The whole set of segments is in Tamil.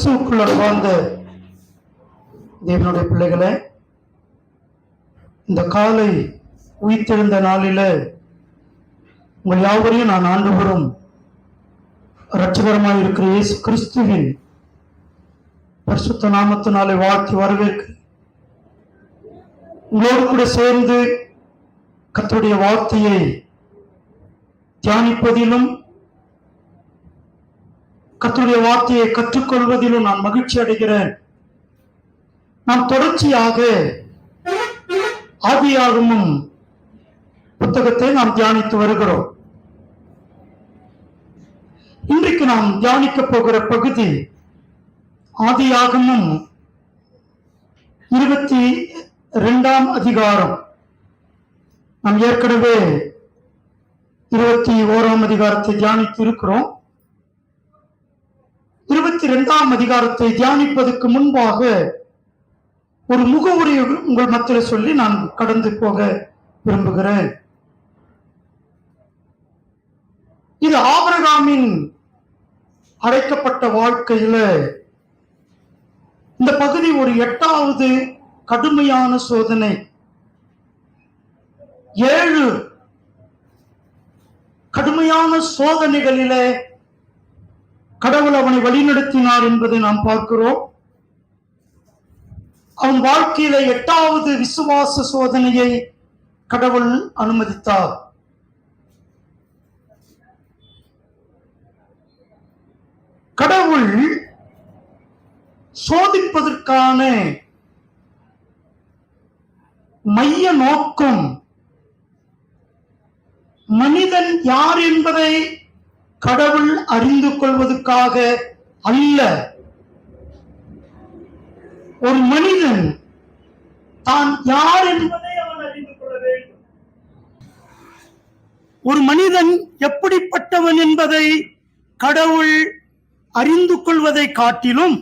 கிறிஸ்துவுக்குள் அன்பார்ந்த தேவனுடைய பிள்ளைகளே, இந்த காலை உயிர்த்தெழுந்த நாளில உங்கள் யாவரையும் நான் ஆண்டவரும் இரட்சகரமாய் இருக்கிற இயேசு கிறிஸ்துவின் பரிசுத்த நாமத்தினாலே வாழ்த்தி வரவேற்கிறேன். உங்களோடு கூட சேர்ந்து கர்த்தருடைய வார்த்தையை தியானிப்பதிலும் கர்த்தருடைய வார்த்தையை கற்றுக்கொள்வதிலும் நான் மகிழ்ச்சி அடைகிறேன். நாம் தொடர்ச்சியாக ஆதியாகமம் புத்தகத்தை நாம் தியானித்து வருகிறோம். இன்றைக்கு நாம் தியானிக்க போகிற பகுதி ஆதியாகமம் 22ஆம் அதிகாரம். நாம் ஏற்கனவே 21ஆம் அதிகாரத்தை தியானித்து இருக்கிறோம். 22ஆம் அதிகாரத்தை தியானிப்பதற்கு முன்பாக ஒரு முகவுரை உங்கள் மத்தியில் சொல்லி நான் கடந்து போக விரும்புகிறேன். இது ஆபிரகாமின் அழைக்கப்பட்ட வாழ்க்கையில இந்த பகுதி ஒரு 8வது கடுமையான சோதனை. 7 கடுமையான சோதனைகளிலே கடவுள் அவனை வழிநடத்தினார் என்பதை நாம் பார்க்கிறோம். அவன் வாழ்க்கையில 8வது விசுவாச சோதனையை கடவுள் அனுமதித்தார். கடவுள் சோதிப்பதற்கான மைய நோக்கம் மனிதன் யார் என்பதை கடவுள் அறிந்து கொள்வதற்காக அல்ல. ஒரு மனிதன் தான் யார் என்பதை அவன் அறிந்து கொள்ள வேண்டும். ஒரு மனிதன் எப்படிப்பட்டவன் என்பதை கடவுள் அறிந்து கொள்வதை காட்டிலும்,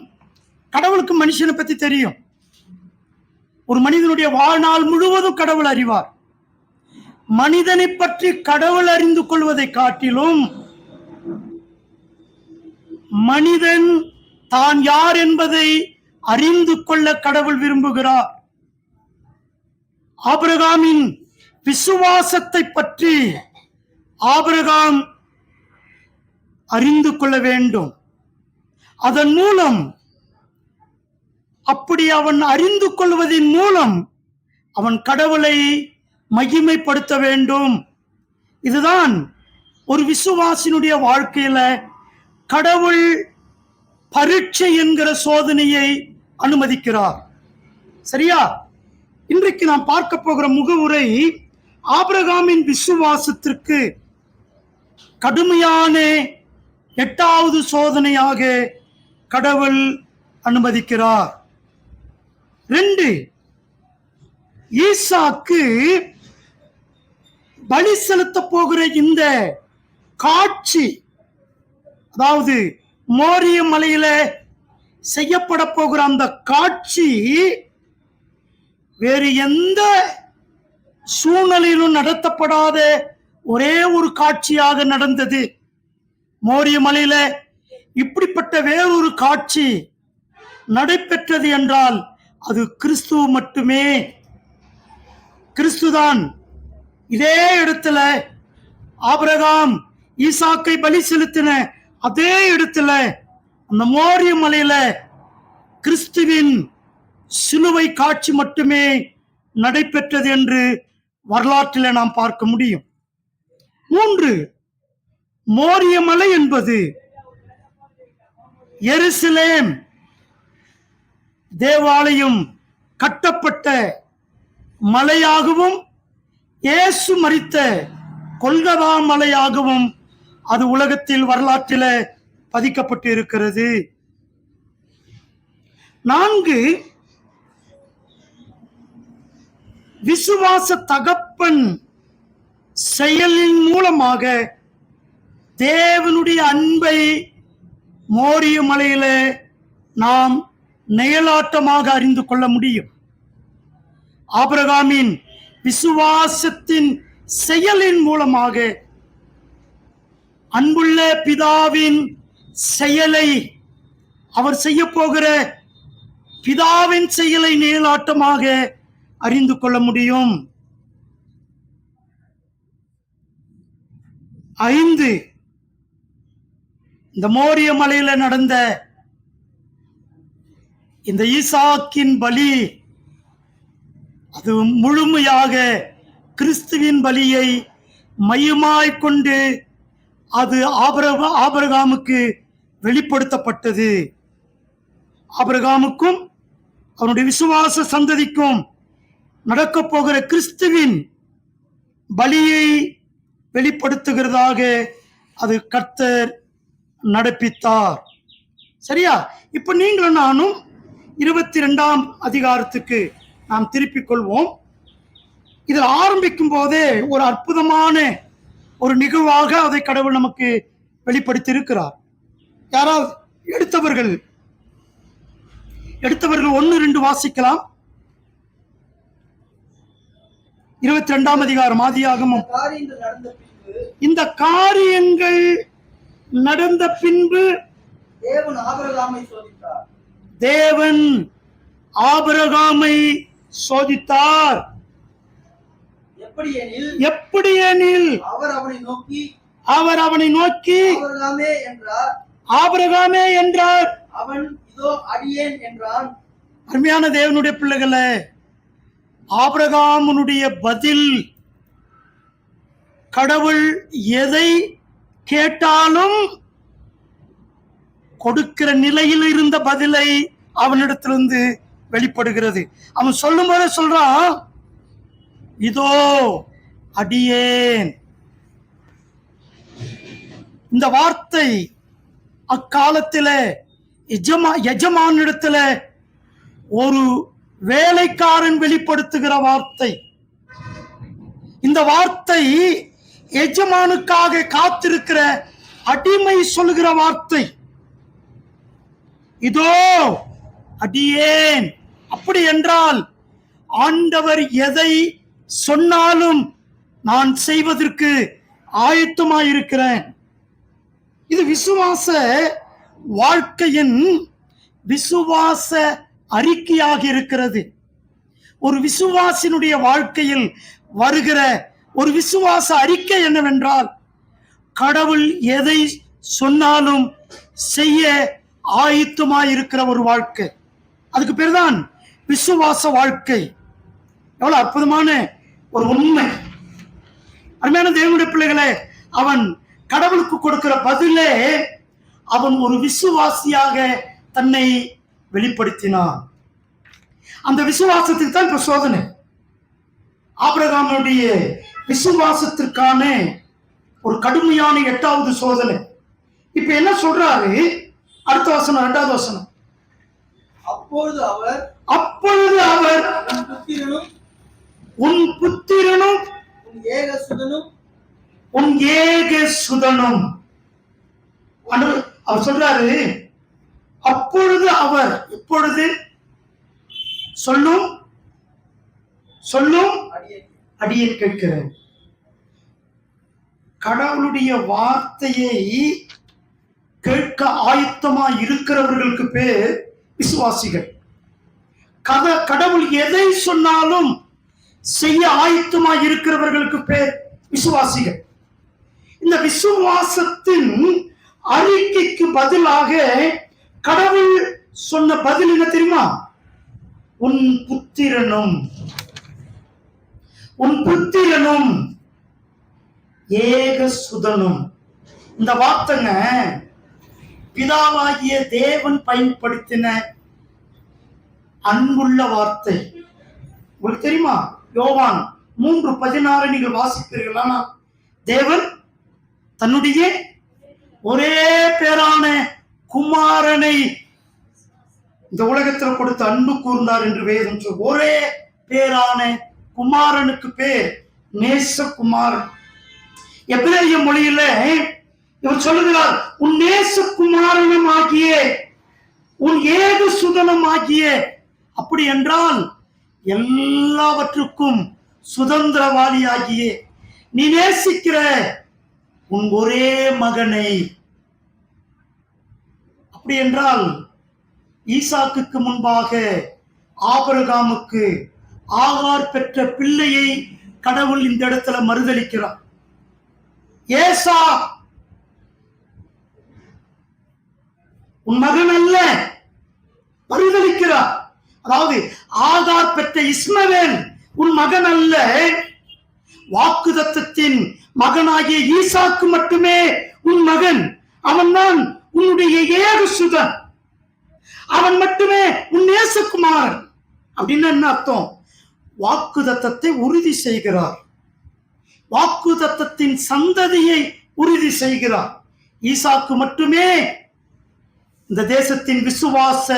கடவுளுக்கு மனுஷனை பத்தி தெரியும். ஒரு மனிதனுடைய வாழ்நாள் முழுவதும் கடவுள் அறிவார். மனிதனை பற்றி கடவுள் அறிந்து கொள்வதை காட்டிலும் மனிதன் தான் யார் என்பதை அறிந்து கொள்ள கடவுள் விரும்புகிறார். ஆபிரகாமின் விசுவாசத்தை பற்றி ஆபிரகாம் அறிந்து கொள்ள வேண்டும். அதன் மூலம், அப்படி அவன் அறிந்து கொள்வதன் மூலம் அவன் கடவுளை மகிமைப்படுத்த வேண்டும். இதுதான் ஒரு விசுவாசினுடைய வாழ்க்கையில கடவுள் பரீட்சை என்கிற சோதனையை அனுமதிக்கிறார். சரியா? இன்றைக்கு நாம் பார்க்க போகிற முகவுரை ஆபிரகாமின் விசுவாசத்திற்கு கடுமையான 8வது சோதனையாக கடவுள் அனுமதிக்கிறார். 2, ஈசாக்கு பலி செலுத்த போகிற இந்த காட்சி, அதாவது மோரிய மலையில செய்யப்பட போகிற அந்த காட்சி வேறு எந்த சூழ்நிலையிலும் நடத்தப்படாத ஒரே ஒரு காட்சியாக நடந்தது. மோரிய மலையில இப்படிப்பட்ட வேறொரு காட்சி நடைபெற்றது என்றால் அது கிறிஸ்துவ மட்டுமே. கிறிஸ்துதான் இதே இடத்துல ஆபிரகாம் ஈசாக்கை பலி செலுத்தின அதே இடத்துல அந்த மோரிய மலையில கிறிஸ்துவின் சிலுவை காட்சி மட்டுமே நடைபெற்றது என்று வரலாற்றில் நாம் பார்க்க முடியும். 3, மோரிய மலை என்பது எருசலேம் தேவாலயம் கட்டப்பட்ட மலையாகவும் இயேசு மரித்த கொல்கதா மலையாகவும் அது உலகத்தில் வரலாற்றில் பதிக்கப்பட்டு இருக்கிறது. 4, விசுவாச தகப்பன் செயலின் மூலமாக தேவனுடைய அன்பை மோரிய மலையில நாம் நிழலாட்டமாக அறிந்து கொள்ள முடியும். ஆபிரகாமின் விசுவாசத்தின் செயலின் மூலமாக அன்புள்ள பிதாவின் செயலை அவர் செய்ய போகிற பிதாவின் செயலை நேலாட்டமாக அறிந்து கொள்ள முடியும். 5, இந்த மோரிய மலையில நடந்த இந்த ஈசாக்கின் பலி, அது முழுமையாக கிறிஸ்துவின் பலியை மையமாய் கொண்டு அது ஆபிரகாமுக்கு வெளிப்படுத்தப்பட்டது. ஆபிரகாமுக்கும் அவனுடைய விசுவாச சந்ததிக்கும் நடக்க போகிற கிறிஸ்துவின் பலியை வெளிப்படுத்துகிறதாக அது கர்த்தர் நடப்பித்தார். சரியா? இப்ப நீங்களும் நானும் 22ஆம் அதிகாரத்துக்கு நாம் திருப்பிக் கொள்வோம். இதில் ஆரம்பிக்கும் போதே ஒரு அற்புதமான ஒரு நிகழ்வாக அதை கடவுள் நமக்கு வெளிப்படுத்தி இருக்கிறார். யாராவது எடுத்தவர்கள் 1-2 வாசிக்கலாம். 22ஆம் அதிகாரம் ஆதியாகமம். இந்த காரியங்கள் நடந்த பின்பு தேவன் ஆபிரகாமை சோதித்தார். எப்படியெனில் அவர் அவனை நோக்கி ஆபிரகாமே என்றார். அவன் இதோ அடியேன் என்றான். அருமையான தேவனுடைய பிள்ளைகளே, ஆபிரகாமுடைய பதில், கடவுள் எதை கேட்டாலும் கொடுக்கிற நிலையில் இருந்த பதிலை அவனிடத்திலிருந்து வெளிப்படுகிறது. அவன் சொல்லும் போதே சொல்றான், இதோ அடியேன். இந்த வார்த்தை அக்காலத்தில் எஜமானிடத்துல ஒரு வேலைக்காரன் வெளிப்படுத்துகிற வார்த்தை. இந்த வார்த்தை எஜமானுக்காக காத்திருக்கிற அடிமை சொல்லுகிற வார்த்தை. இதோ அடியேன். அப்படி என்றால் ஆண்டவர் எதை சொன்னாலும் நான் செய்வதற்கு ஆயத்தமாயிருக்கிறேன். இது விசுவாச வாழ்க்கையின் விசுவாச அறிக்கையாக இருக்கிறது. ஒரு விசுவாசினுடைய வாழ்க்கையில் வருகிற ஒரு விசுவாச அறிக்கை என்னவென்றால், கடவுள் எதை சொன்னாலும் செய்ய ஆயத்தமாயிருக்கிற ஒரு வாழ்க்கை. அதுக்கு பேர்தான் விசுவாச வாழ்க்கை. எவ்வளவு அற்புதமான ஒரு உண்மை. அருமையான தேவனுடைய பிள்ளைகளே, அவன் கடவுளுக்கு கொடுக்கிற பதிலே அவன் ஒரு விசுவாசியாக தன்னை வெளிப்படுத்தினான். அந்த விசுவாசத்துக்கு தான் இப்ப சோதனை. ஆபிரகாமுடைய விசுவாசத்திற்கான ஒரு கடுமையான 8வது சோதனை. இப்ப என்ன சொல்றாரு? அடுத்த வசனம், 2வது வசனம். அப்பொழுது அவர் உன் புத்திரனும் உன் ஏக சுதனும். அவர் சொல்றாரு, அப்பொழுது அவர், இப்பொழுது சொல்லும் அடியேன் கேட்கிறேன். கடவுளுடைய வார்த்தையை கேட்க ஆயத்தமா இருக்கிறவர்களுக்கு பேர் விசுவாசிகள். கடவுள் எதை சொன்னாலும் செய்ய ஆயத்தமா இருக்கிறவர்களுக்கு பேர் விசுவாசிகள். இந்த விசுவாசத்தின் அறிக்கைக்கு பதிலாக கடவுள் சொன்ன பதில் என்ன தெரியுமா? உன் புத்திரனும் ஏக சுதனும். இந்த வார்த்தைங்க பிதாவாகிய தேவன் பயன்படுத்தின அன்புள்ள வார்த்தை. உங்களுக்கு தெரியுமா? யோவான் 3:16 நீங்கள் வாசிப்பீர்களா? தேவன் தன்னுடைய ஒரே பேரான குமாரனை இந்த உலகத்தில் கொடுத்து அன்பு கூர்ந்தார் என்று வேதம் சொல். ஒரே பேரான குமாரனுக்கு பேர் நேசகுமாரன். எபிரேய மொழியில இவர் சொல்லுகிறார், உன் நேசகுமாரனும் ஆகிய உன் ஏக சுதனம் ஆகிய. அப்படி என்றால் எல்லாவற்றுக்கும் சுதந்திரவாளி ஆகிய நீ நேசிக்கிற உன் ஒரே மகனை. அப்படி என்றால் ஈசாக்குக்கு முன்பாக ஆபிரகாமுக்கு ஆகார் பெற்ற பிள்ளையை கடவுள் இந்த இடத்துல மறுதலிக்கிறார். ஏசா உன் மகன் அல்ல, மறுதலிக்கிறார். அதாவது ஆகார் பெற்ற இஸ்மவேல் உன் மகன் அல்ல, வாக்குதத்தத்தின் மகனாகிய ஈசாக்கு மட்டுமே உன் மகன். அவன் தான் உன்னுடைய ஏக சுதன், அவன் மட்டுமே உன் நேசகுமாரன். அப்படின்னு என்ன அர்த்தம்? வாக்குதத்தத்தை உறுதி செய்கிறார், வாக்குதத்தத்தின் சந்ததியை உறுதி செய்கிறார். ஈசாக்கு மட்டுமே இந்த தேசத்தின் விசுவாச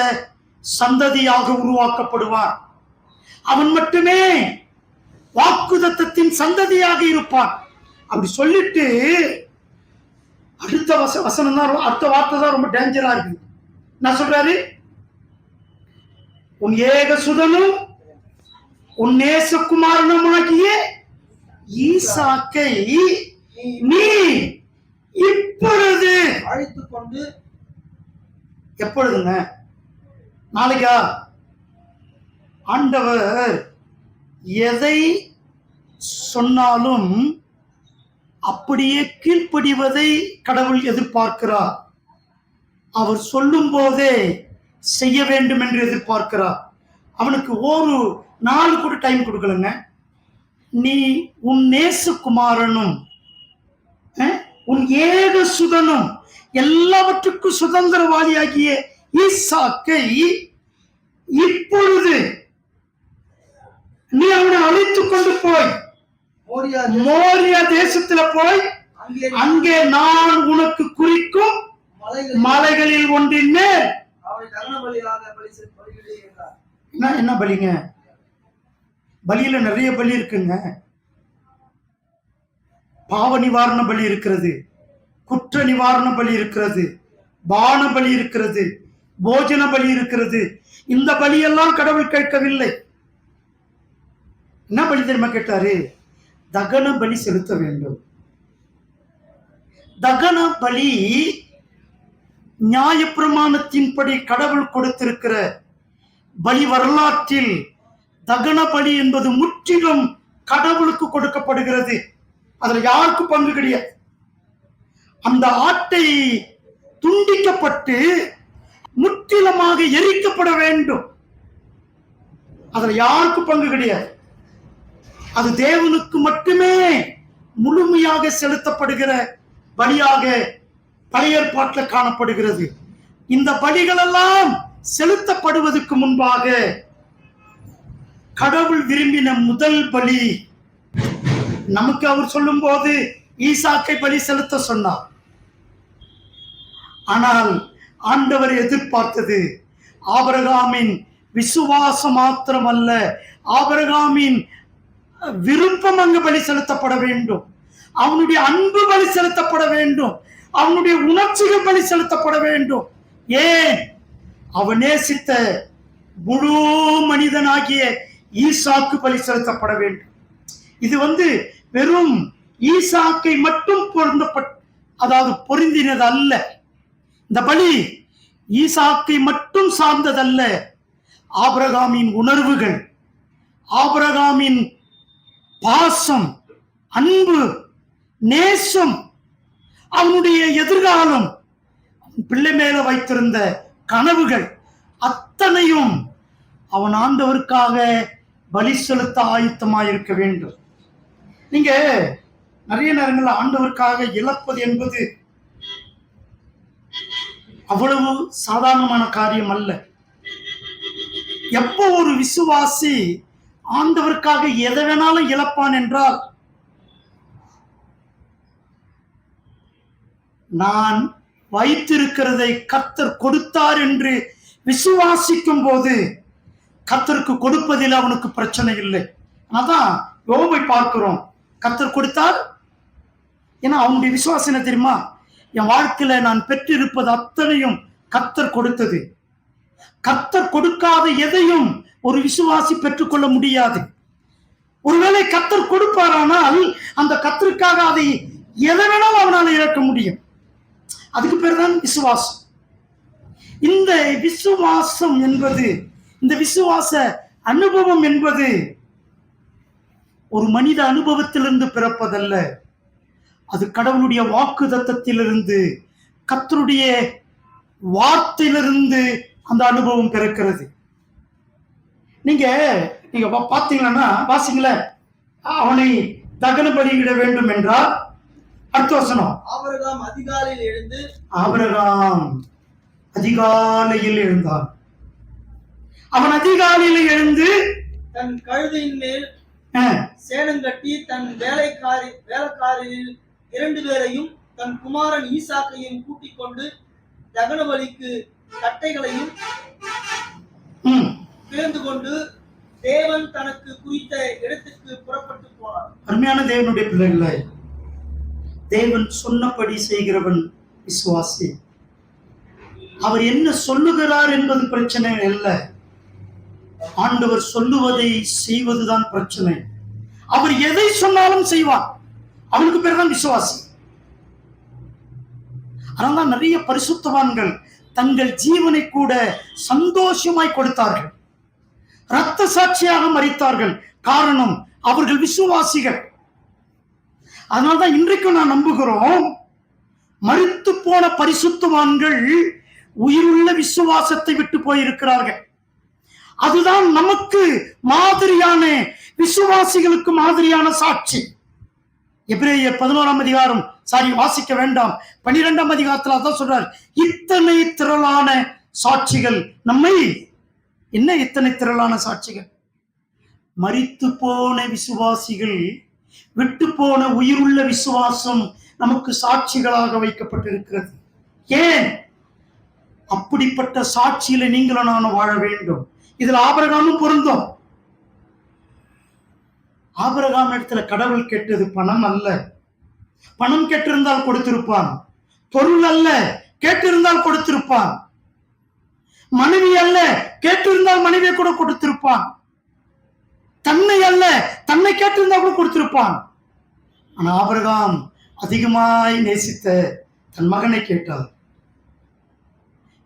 சந்ததியாக உருவாக்கப்படுவார். அவன் மட்டுமே வாக்குதத்தத்தின் சந்ததியாக இருப்பான். அப்படி சொல்லிட்டு அடுத்த வசனம் தான், அடுத்த வார்த்தை தான் ரொம்ப டேஞ்சரா இருக்கு. என்ன சொல்றாரு? உன் ஏக சுதனும் உன் நேசகுமாரனுமாகிய ஈசாக்கை நீ இப்பொழுது அழைத்துக் கொண்டு. எப்பொழுதுங்க? நாளைக்கா? ஆண்டவர் எதை சொன்னாலும் அப்படியே கீழ்ப்படிவதை கடவுள் எதிர்பார்க்கிறார். அவர் சொல்லும் போதே செய்ய வேண்டும் என்று எதிர்பார்க்கிறார். அவனுக்கு ஒரு நாள் கூட டைம் கொடுக்கலங்க. நீ உன் நேசகுமாரனும் உன் ஏக சுதனும் எல்லாவற்றுக்கும் சுதந்திரவாதியாகிய ஈசாக்கை இப்பொழுது நீ அவனை அழைத்துக் கொண்டு போய் மோரியா தேசத்துல போய் அங்கே நான் உனக்கு குறிக்கும் மலைகளில் ஒன்றின் மேல் என்ன பலிங்க? பலியில நிறைய பலி இருக்குங்க. பாவ நிவாரண பலி இருக்கிறது, குற்ற நிவாரண பலி இருக்கிறது, பான பலி இருக்கிறது, போஜன பலி இருக்கிறது. இந்த பலியெல்லாம் கடவுள் கேட்கவில்லை. என்ன பலி தெரியுமா கேட்டாரு? தகன பலி செலுத்த வேண்டும். தகன பலி நியாயப்பிரமாணத்தின்படி கடவுள் கொடுத்திருக்கிற பலி. வரலாற்றில் தகன பலி என்பது முற்றிலும் கடவுளுக்கு கொடுக்கப்படுகிறது. அதுல யாருக்கு பங்கு கிடையாது. அந்த ஆட்டை துண்டிக்கப்பட்டு முற்றிலுமாக எரிக்கப்பட வேண்டும். அதுல யாருக்கு பங்கு கிடையாது. அது தேவனுக்கு மட்டுமே முழுமையாக செலுத்தப்படுகிற பலியாக பழைய ஏற்பாட்டில் காணப்படுகிறது. இந்த பலிகள் எல்லாம் செலுத்தப்படுவதற்கு முன்பாக கடவுள் விரும்பின முதல் பலி நமக்கு அவர் சொல்லும் போது ஈசாக்கை பலி செலுத்த சொன்னார். ஆனால் ஆண்டவர் எதிர்பார்த்தது ஆபிரகாமின் விசுவாசம் மாத்திரமல்ல, ஆபிரகாமின் விருப்பம் அங்கு பலி செலுத்தப்பட வேண்டும், அவனுடைய அன்பு பலி செலுத்தப்பட வேண்டும், அவனுடைய உணர்ச்சிகள் பலி செலுத்தப்பட வேண்டும். ஏன்? அவன் நேசித்த முழு மனிதனாகிய ஈசாக்கு பலி செலுத்தப்பட வேண்டும். இது வெறும் ஈசாக்கை மட்டும் பொருந்தினது அல்ல. இந்த பலி ஈசாக்கை மட்டும் சார்ந்ததல்ல. ஆபிரகாமின் உணர்வுகள், ஆபிரகாமின் பாசம், அன்பு, நேசம், அவனுடைய எதிர்காலம், பிள்ளை மேல வைத்திருந்த கனவுகள் அத்தனையும் அவன் ஆண்டவருக்காக பலி செலுத்த ஆயத்தமாயிருக்க வேண்டும். நீங்க நிறைய நேரங்களில் ஆண்டவருக்காக இழப்பது என்பது அவ்வளவு சாதாரணமான காரியம் அல்ல. எப்போ ஒரு விசுவாசி ஆண்டவருக்காக எதை வேணாலும் இழப்பான் என்றால், நான் வைத்திருக்கிறதை கர்த்தர் கொடுத்தார் என்று விசுவாசிக்கும் போது கர்த்தருக்கு கொடுப்பதில் அவனுக்கு பிரச்சனை இல்லை. அதான் யோபை பார்க்கிறோம். கர்த்தர் கொடுத்தார். ஏன்னா அவனுடைய விசுவாசம் என்ன தெரியுமா? என் வாழ்க்கையில நான் பெற்றிருப்பது அத்தனையும் கர்த்தர் கொடுத்தது. கர்த்தர் கொடுக்காத எதையும் ஒரு விசுவாசி பெற்றுக்கொள்ள முடியாது. ஒருவேளை கர்த்தர் கொடுப்பாரானால் அந்த கர்த்தருக்காக அதை எதை வேணாலும் அவனால் இழக்க முடியும். அதுக்கு பேர் தான் விசுவாசம். இந்த விசுவாசம் என்பது, இந்த விசுவாச அனுபவம் என்பது ஒரு மனித அனுபவத்திலிருந்து பிறப்பதல்ல. அது கடவுளுடைய வாக்கு தத்தத்திலிருந்து, கர்த்தருடைய வார்த்தையிலிருந்து அந்த அனுபவம் பிறக்கிறது. நீங்க பாத்தீங்கன்னா வாசிங்கள, அவனை தகன பலியிட வேண்டும் என்றால், அடுத்த வசனம், ஆபிரகாம் அதிகாலையில் எழுந்து, ஆபிரகாம் அதிகாலையில் எழுந்தான். அவன் அதிகாலையில் எழுந்து தன் கழுதையின் மேல் சேணங்கட்டி தன் வேலைக்காரில் 2 பேரையும் தன் குமாரன் ஈசாக்கையும் கூட்டிக் கொண்டு தகன பலிக்கு கட்டைகளையும் பிளந்து கொண்டு தேவன் தனக்கு குறித்த இடத்துக்கு புறப்பட்டு போனார். அருமையான தேவனுடைய பிள்ளைகளை, தேவன் சொன்னபடி செய்கிறவன் விசுவாசி. அவர் என்ன சொல்லுகிறார் என்பது பிரச்சனை அல்ல, ஆண்டவர் சொல்லுவதை செய்வதுதான் பிரச்சனை. அவர் எதை சொன்னாலும் செய்வார், அவனுக்கு பேர் தான் விசுவாசி. அதனால நிறைய பரிசுத்தவான்கள் தங்கள் ஜீவனை கூட சந்தோஷமாய் கொடுத்தார்கள், இரத்த சாட்சியாக மரித்தார்கள். காரணம், அவர்கள் விசுவாசிகள். அதனால்தான் இன்றைக்கு நான் நம்புகிறோம், மரித்து போன பரிசுத்தவான்கள் உயிருள்ள விசுவாசத்தை விட்டு போயிருக்கிறார்கள். அதுதான் நமக்கு மாதிரியான, விசுவாசிகளுக்கு மாதிரியான சாட்சி. எபிரேயர் 11ஆம் அதிகாரம், வாசிக்க வேண்டாம், 12ஆம் அதிகாரத்தில் அதான் சொல்றார், இத்தனை திரளான சாட்சிகள் நம்மை, என்ன இத்தனை திரளான சாட்சிகள்? மரித்து போன விசுவாசிகள், விட்டு போன உயிருள்ள விசுவாசம் நமக்கு சாட்சிகளாக வைக்கப்பட்டிருக்கிறது. ஏன்? அப்படிப்பட்ட சாட்சியில நீங்களும் நானும் வாழ வேண்டும். இதுல ஆபிரகாமும் பொருந்தும். ஆபிரகாம் இடத்துல கடவுள் கேட்டது பணம் அல்ல. பணம் கேட்டிருந்தால் கொடுத்திருப்பான். பொருள் அல்ல, கேட்டிருந்தால் கொடுத்திருப்பான். மனைவி அல்ல, கேட்டிருந்தால் மனைவியை கூட கொடுத்திருப்பான். தன்னை அல்ல, தன்னை கேட்டிருந்தால் கூட கொடுத்திருப்பான். ஆனா ஆபிரகாம் அதிகமாய் நேசித்த தன் மகனை கேட்டார்.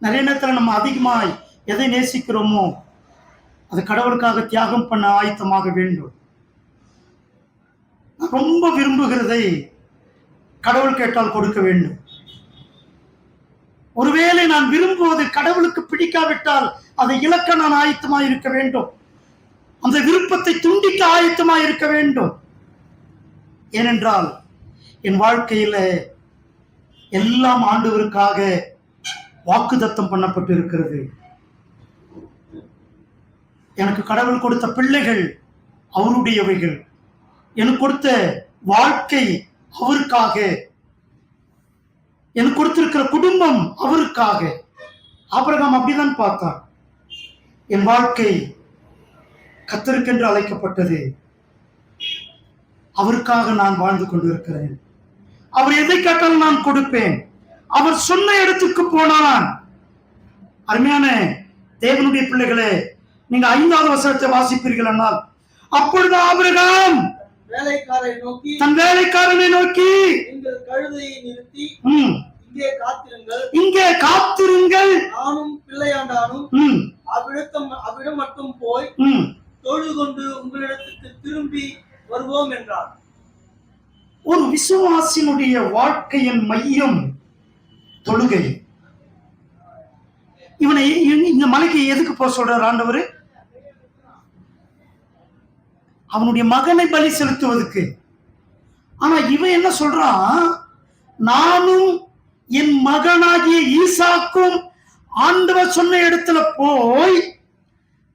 நிறைய நேரத்தில் நம்ம அதிகமாய் எதை நேசிக்கிறோமோ அது கடவுளுக்காக தியாகம் பண்ண ஆயத்தமாக வேண்டும். ரொம்ப விரும்புகிறதை கடவுள் கேட்டால் கொடுக்க வேண்டும். ஒருவேளை நான் விரும்புவது கடவுளுக்கு பிடிக்காவிட்டால் அதை இழக்க நான் ஆயத்தமாக இருக்க வேண்டும். அந்த விருப்பத்தை துண்டிக்க ஆயத்தமாக இருக்க வேண்டும். ஏனென்றால் என் வாழ்க்கையில எல்லாம் ஆண்டவருக்காக வாக்குத்தத்தம் பண்ணப்பட்டு இருக்கிறது. எனக்கு கடவுள் கொடுத்த பிள்ளைகள் அவருடையவைகள், எனக்கு கொடுத்த வாழ்க்கை அவருக்காக, எனக்கு கொடுத்திருக்கிற குடும்பம் அவருக்காக. ஆபிரகாம் அப்படிதான் பார்த்தான். என் வாழ்க்கை கர்த்தருக்கென்று அழைக்கப்பட்டது, அவருக்காக நான் வாழ்ந்து கொண்டிருக்கிறேன். அவர் எதை கேட்டாலும் நான் கொடுப்பேன். அவர் சொன்ன இடத்துக்கு போனான். அருமையான தேவனுடைய பிள்ளைகளே, நீங்க 5வது வசனத்தை வாசிப்பீர்கள் என்றால், அப்பொழுது ஆபிரகாம் தன் வேலைக்காரனை நோக்கி நீங்கள் கழுதையை நிறுத்தி இங்கே காத்திருங்கள், நானும் பிள்ளையாண்டானும் அவ்விடம் மட்டும் போய் தொழுது கொண்டு உங்களிடத்துக்கு திரும்பி வருவோம் என்றார். ஒரு விசுவாசினுடைய வாழ்க்கையின் மையம் தொழுகை. இவனை இந்த மலைக்கு எதுக்கு போக சொல்றார் ஆண்டவர்? அவனுடைய மகனை பலி செலுத்துவதற்கு. ஆனா இவன் என்ன சொல்றான்? நானும் என் மகனாகிய ஈசாக்கும் ஆண்டவர் சொன்ன இடத்துல போய்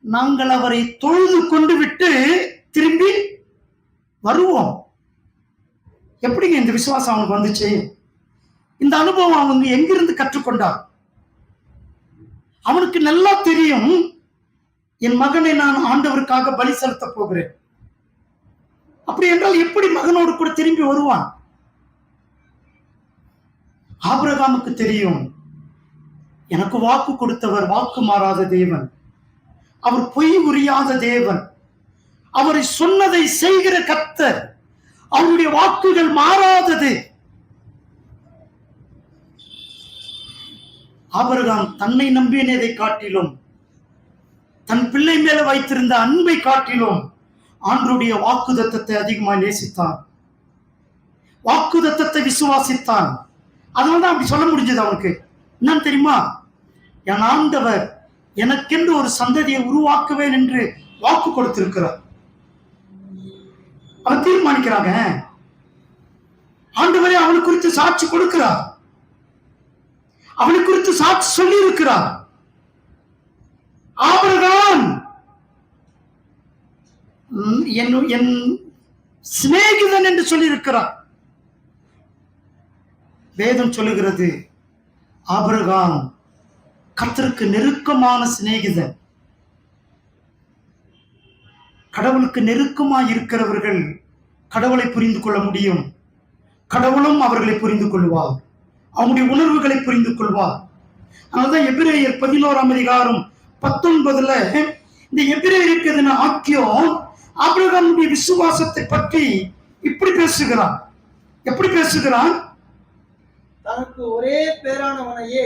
நாங்கள் அவரை தொழுது கொண்டு விட்டு திரும்பி வருவோம். எப்படிங்க இந்த விசுவாசம் அவனுக்கு வந்துச்சு? இந்த அனுபவம் அவங்க எங்கிருந்து கற்றுக்கொண்டார்? அவனுக்கு நல்லா தெரியும், என் மகனை நான் ஆண்டவருக்காக பலி செலுத்த போகிறேன். அப்படி என்றால் எப்படி மகனோடு கூட திரும்பி வருவான்? ஆபிரகாமுக்கு தெரியும், எனக்கு வாக்கு கொடுத்தவர் வாக்கு மாறாத தேவன், அவர் பொய் உரியாத தேவன், அவரை சொன்னதை செய்கிற கர்த்தர், அவருடைய வாக்குகள் மாறாதது. ஆபிரகாம் தன்னை நம்பினதை காட்டிலும், தன் பிள்ளை மேல வைத்திருந்த அன்பை காட்டிலும் ஆண்டவருடைய வாக்குத்தத்தத்தை அதிகமாக நேசித்தான், வாக்குத்தத்தத்தை விசுவாசித்தான். அதனாலதான் அப்படி சொல்ல முடிஞ்சது அவனுக்கு. என்னன்னு தெரியுமா? என் ஆண்டவர் எனக்கென்று ஒரு சந்ததியை உருவாக்குவேன் என்று வாக்கு கொடுத்திருக்கிறார். அவன் தீர்மானிக்கிறாங்க. ஆண்டவரே அவனை குறித்து சாட்சி கொடுக்கிறார், அவனை குறித்து சாட்சி சொல்லி இருக்கிறார். ஆபிரகாம் என் சிநேகிதன் என்று சொல்லி இருக்கிறார். வேதம் சொல்லுகிறது ஆபிரகாம் கர்த்தருக்கு நெருக்கமான சிநேகிதன். கடவுளுக்கு நெருக்கமாய் இருக்கிறவர்கள் கடவுளை புரிந்து கொள்ள முடியும், கடவுளும் அவர்களை புரிந்து கொள்வார், அவங்களுடைய உணர்வுகளை புரிந்து கொள்வார். அதனால்தான் எபிரேயர் 11:19 இந்த எபிரேயருக்கு எதிரான ஆக்கியம் ஆபிரகாமுடைய விசுவாசத்தை பற்றி இப்படி பேசுகிறான். எப்படி பேசுகிறான்? தனக்கு ஒரே பேரானவனையே,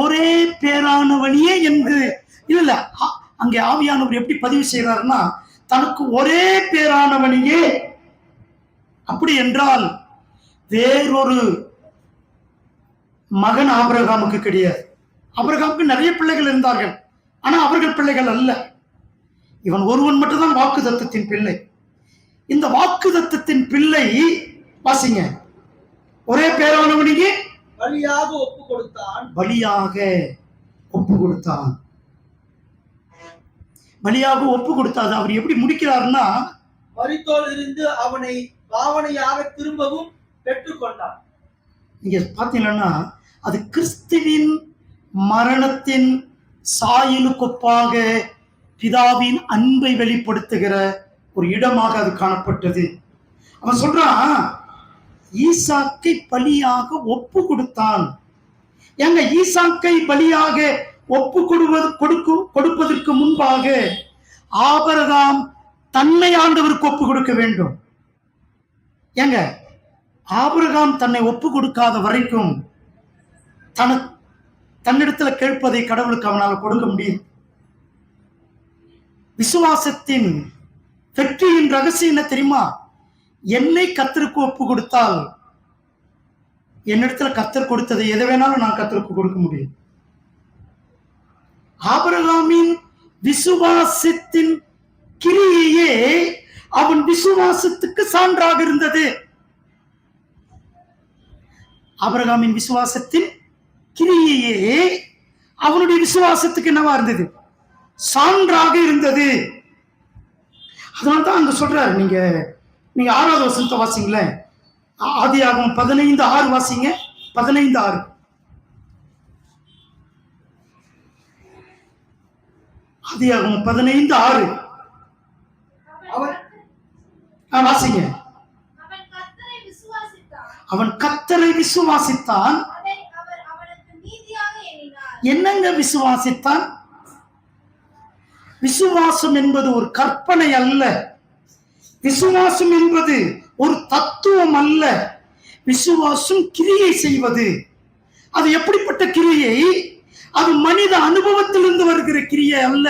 ஒரே பேரானவனையே என்று இல்ல, அங்கே ஆவியானவர் எப்படி பதிவு செய்கிறார்னா, தனக்கு ஒரே பேரானவனையே. அப்படி என்றால் வேறொரு மகன் ஆபிரகாமுக்கு கிடையாது. ஆபிரகாமுக்கு நிறைய பிள்ளைகள் இருந்தார்கள், ஆனா அவர்கள் பிள்ளைகள் அல்ல. இவன் ஒருவன் மட்டும்தான் வாக்குத்தத்தத்தின் பிள்ளை. இந்த வாக்குத்தத்தத்தின் பிள்ளை வாசிங்க, ஒரே பேரானவனையே பலியாக ஒப்பு கொடுத்தான், பலியாக ஒப்பு கொடுத்தான். பலியாக ஒப்பு கொடுத்தாது. அவர் எப்படி முடிக்கிறாருன்னா, மரித்தோர் இருந்து அவனை பாவனையாக திரும்பவும் பெற்றுக்கொண்டான். நீங்க பாத்தீங்கன்னா அது கிறிஸ்துவின் மரணத்தின் சாயலுக்கொப்பாக பிதாவின் அன்பை வெளிப்படுத்துகிற ஒரு இடமாக அது காணப்பட்டது. அவன் சொல்றான், ஈசாக்கை பலியாக ஒப்பு கொடுத்தான். எங்க ஈசாக்கை பலியாக ஒப்பு கொடுப்பதற்கு முன்பாக ஆபிரகாம் தன்னை ஆண்டவருக்கு ஒப்பு கொடுக்க வேண்டும். ஏங்க, ஆபிரகாம் தன்னை ஒப்பு கொடுக்காத வரைக்கும் தன்னிடத்துல கேட்பதை கடவுளுக்கு அவனால் கொடுக்க முடியும். விசுவாசத்தின் வெற்றியின் ரகசியம் என்ன தெரியுமா? என்னை கர்த்தருக்கு ஒப்பு கொடுத்தால் என்னிடத்துல கர்த்தர் கொடுத்ததை எதை வேணாலும் நான் கர்த்தருக்கு கொடுக்க முடியும். ஆபிரகாமின் விசுவாசத்தின் கிரியையே அவன் விசுவாசத்துக்கு சான்றாக இருந்தது. ஆபிரகாமின் விசுவாசத்தின் கிரியையே அவனுடைய விசுவாசத்துக்கு என்னவா இருந்தது? சான்றாக இருந்தது. அதனால்தான் அங்க சொல்றாரு, நீங்க 6வது வசனத்தை வாசிங்களேன். ஆதியாகமம் 15:6 வாசிங்க. 15:6 ஆதியாகமம் 15:6 வாசிங்க. அவன் கர்த்தரை விசுவாசித்தான். என்னங்க விசுவாசித்தான்? விசுவாசம் என்பது ஒரு கற்பனை அல்ல, விசுவாசம் என்பது ஒரு தத்துவம் அல்ல. விசுவாசம் கிரியை செய்வது. அது எப்படிப்பட்ட கிரியை? அது மனித அனுபவத்திலிருந்து வருகிற கிரியை அல்ல,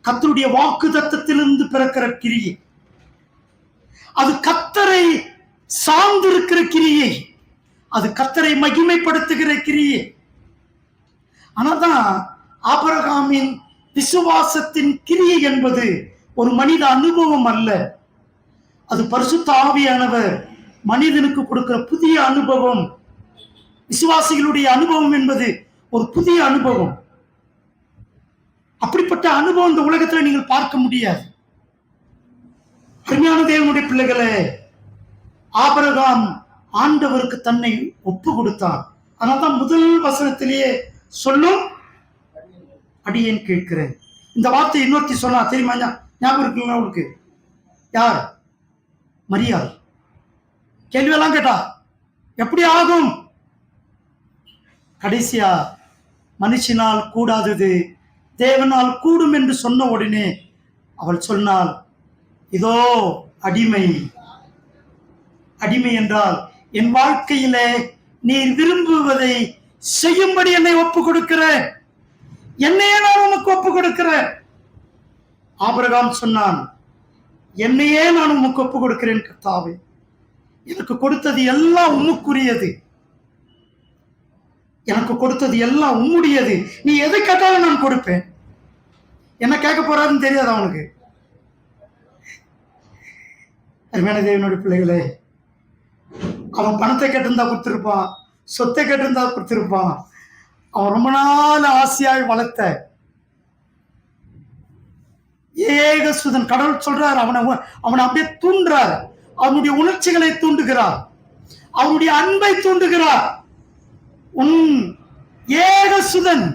கர்த்தருடைய வாக்குத்தத்தத்திலிருந்து பிறக்கிற கிரியை. அது கர்த்தரை சார்ந்திருக்கிற கிரியை, அது கர்த்தரை மகிமைப்படுத்துகிற கிரியை. ஆனாதான் ஆபிரகாமின் விசுவாசத்தின் கிரியை என்பது ஒரு மனித அனுபவம் அல்ல, அது பரிசுத்த ஆவியானவர் மனிதனுக்கு கொடுக்கிற புதிய அனுபவம். விசுவாசிகளுடைய அனுபவம் என்பது ஒரு புதிய அனுபவம். அப்படிப்பட்ட அனுபவம் இந்த உலகத்துல நீங்கள் பார்க்க முடியாது. அருமையான தேவனுடைய பிள்ளைகளே, ஆபிரகாம் ஆண்டவருக்கு தன்னை ஒப்பு கொடுத்தான். அதனால்தான் முதல் வசனத்திலேயே சொல்லும், அடியேன் கேட்கிறேன். இந்த வார்த்தை இன்னொருத்தி சொன்னா தெரியுமா? ஞாபகம் இருக்குங்களா உங்களுக்கு? யார்? மரியாள். கேள்வியெல்லாம் கேட்டா எப்படி ஆகும்? கடைசியா மனுஷனால் கூடாதது தேவனால் கூடும் என்று சொன்ன உடனே அவள் சொன்னாள், இதோ அடிமை. அடிமை என்றால் என் வாழ்க்கையில நீர் விரும்புவதை செய்யும்படி என்னை ஒப்பு கொடுக்கிறேன், என்னையே நான் உனக்கு ஒப்பு கொடுக்கிறேன். ஆபிரகாம் சொன்னான், என்னையே நான் உமக்கு ஒப்பு கொடுக்கிறேன் கர்த்தாவே, எனக்கு கொடுத்தது எல்லாம் உமக்குரியது, எனக்கு கொடுத்தது எல்லாம் உம்முடையது, நீ எதை கேட்டாலும் நான் கொடுப்பேன். என்ன கேட்க போறாருன்னு தெரியாது அவனுக்கு. அருமையான தேவனுடைய பிள்ளைகளே, அவன் பணத்தை கேட்டிருந்தா கொடுத்திருப்பான், சொத்தை கேட்டிருந்தா கொடுத்திருப்பான். அவன் ரொம்ப நாள் ஆசையாய் வளர்த்த ஏகசுதன் கடவுள் சொல்றார், அவனை அப்படியே தூண்டுறார், அவனுடைய உணர்ச்சிகளை தூண்டுகிறார், அவனுடைய அன்பை தூண்டுகிறார். உன் ஏகசுதன்,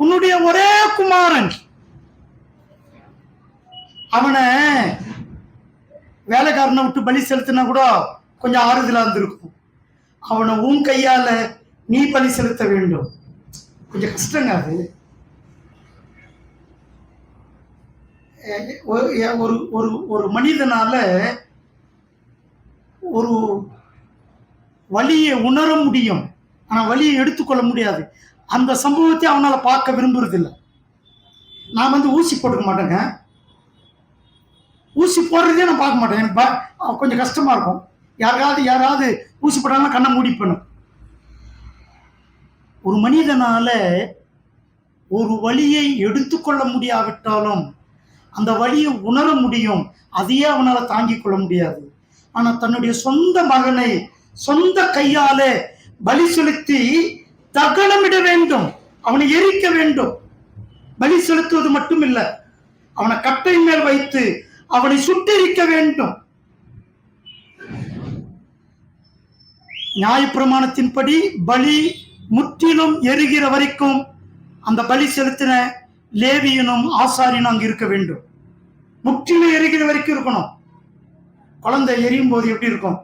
உன்னுடைய ஒரே குமாரன், அவனை வேலைக்காரனை விட்டு பலி செலுத்தினா கூட கொஞ்சம் ஆறுதலா இருந்திருக்கும். அவனை உன் கையால நீ பலி செலுத்த வேண்டும், கொஞ்சம் கஷ்டங்க அது. ஒரு ஒரு ஒரு மனிதனால ஒரு வலியை உணர முடியும், ஆனா வலியை எடுத்துக்கொள்ள முடியாது. அந்த சம்பவத்தை அவனால பார்க்க விரும்புறதில்லை. நான் ஊசி போட்டுக்க மாட்டேங்க, ஊசி போடுறதே நான் பார்க்க மாட்டேன், எனக்கு கொஞ்சம் கஷ்டமா இருக்கும். யாராவது ஊசி போட்டாங்கன்னா கண்ணை மூடிப்பணும். ஒரு மனிதனால ஒரு வலியை எடுத்துக்கொள்ள முடியாவிட்டாலும் அந்த வலியை உணர முடியும், அதையே அவனால தாங்கிக் கொள்ள முடியாது. ஆனா தன்னுடைய சொந்த மகனை சொந்த கையாலே பலி செலுத்தி தகனமிட வேண்டும், அவனை எரிக்க வேண்டும். பலி செலுத்துவது மட்டுமில்ல, அவனை கட்டை மேல் வைத்து அவனை சுட்டெரிக்க வேண்டும். நியாயப்பிரமாணத்தின்படி பலி முற்றிலும் எரிகிற வரைக்கும் அந்த பலி செலுத்தின லேவியனும் ஆசாரியனும் அங்கு இருக்க வேண்டும். முற்றிலும் எரிகிற வரைக்கும் இருக்கணும். குழந்தை எரியும் போது எப்படி இருக்கும்?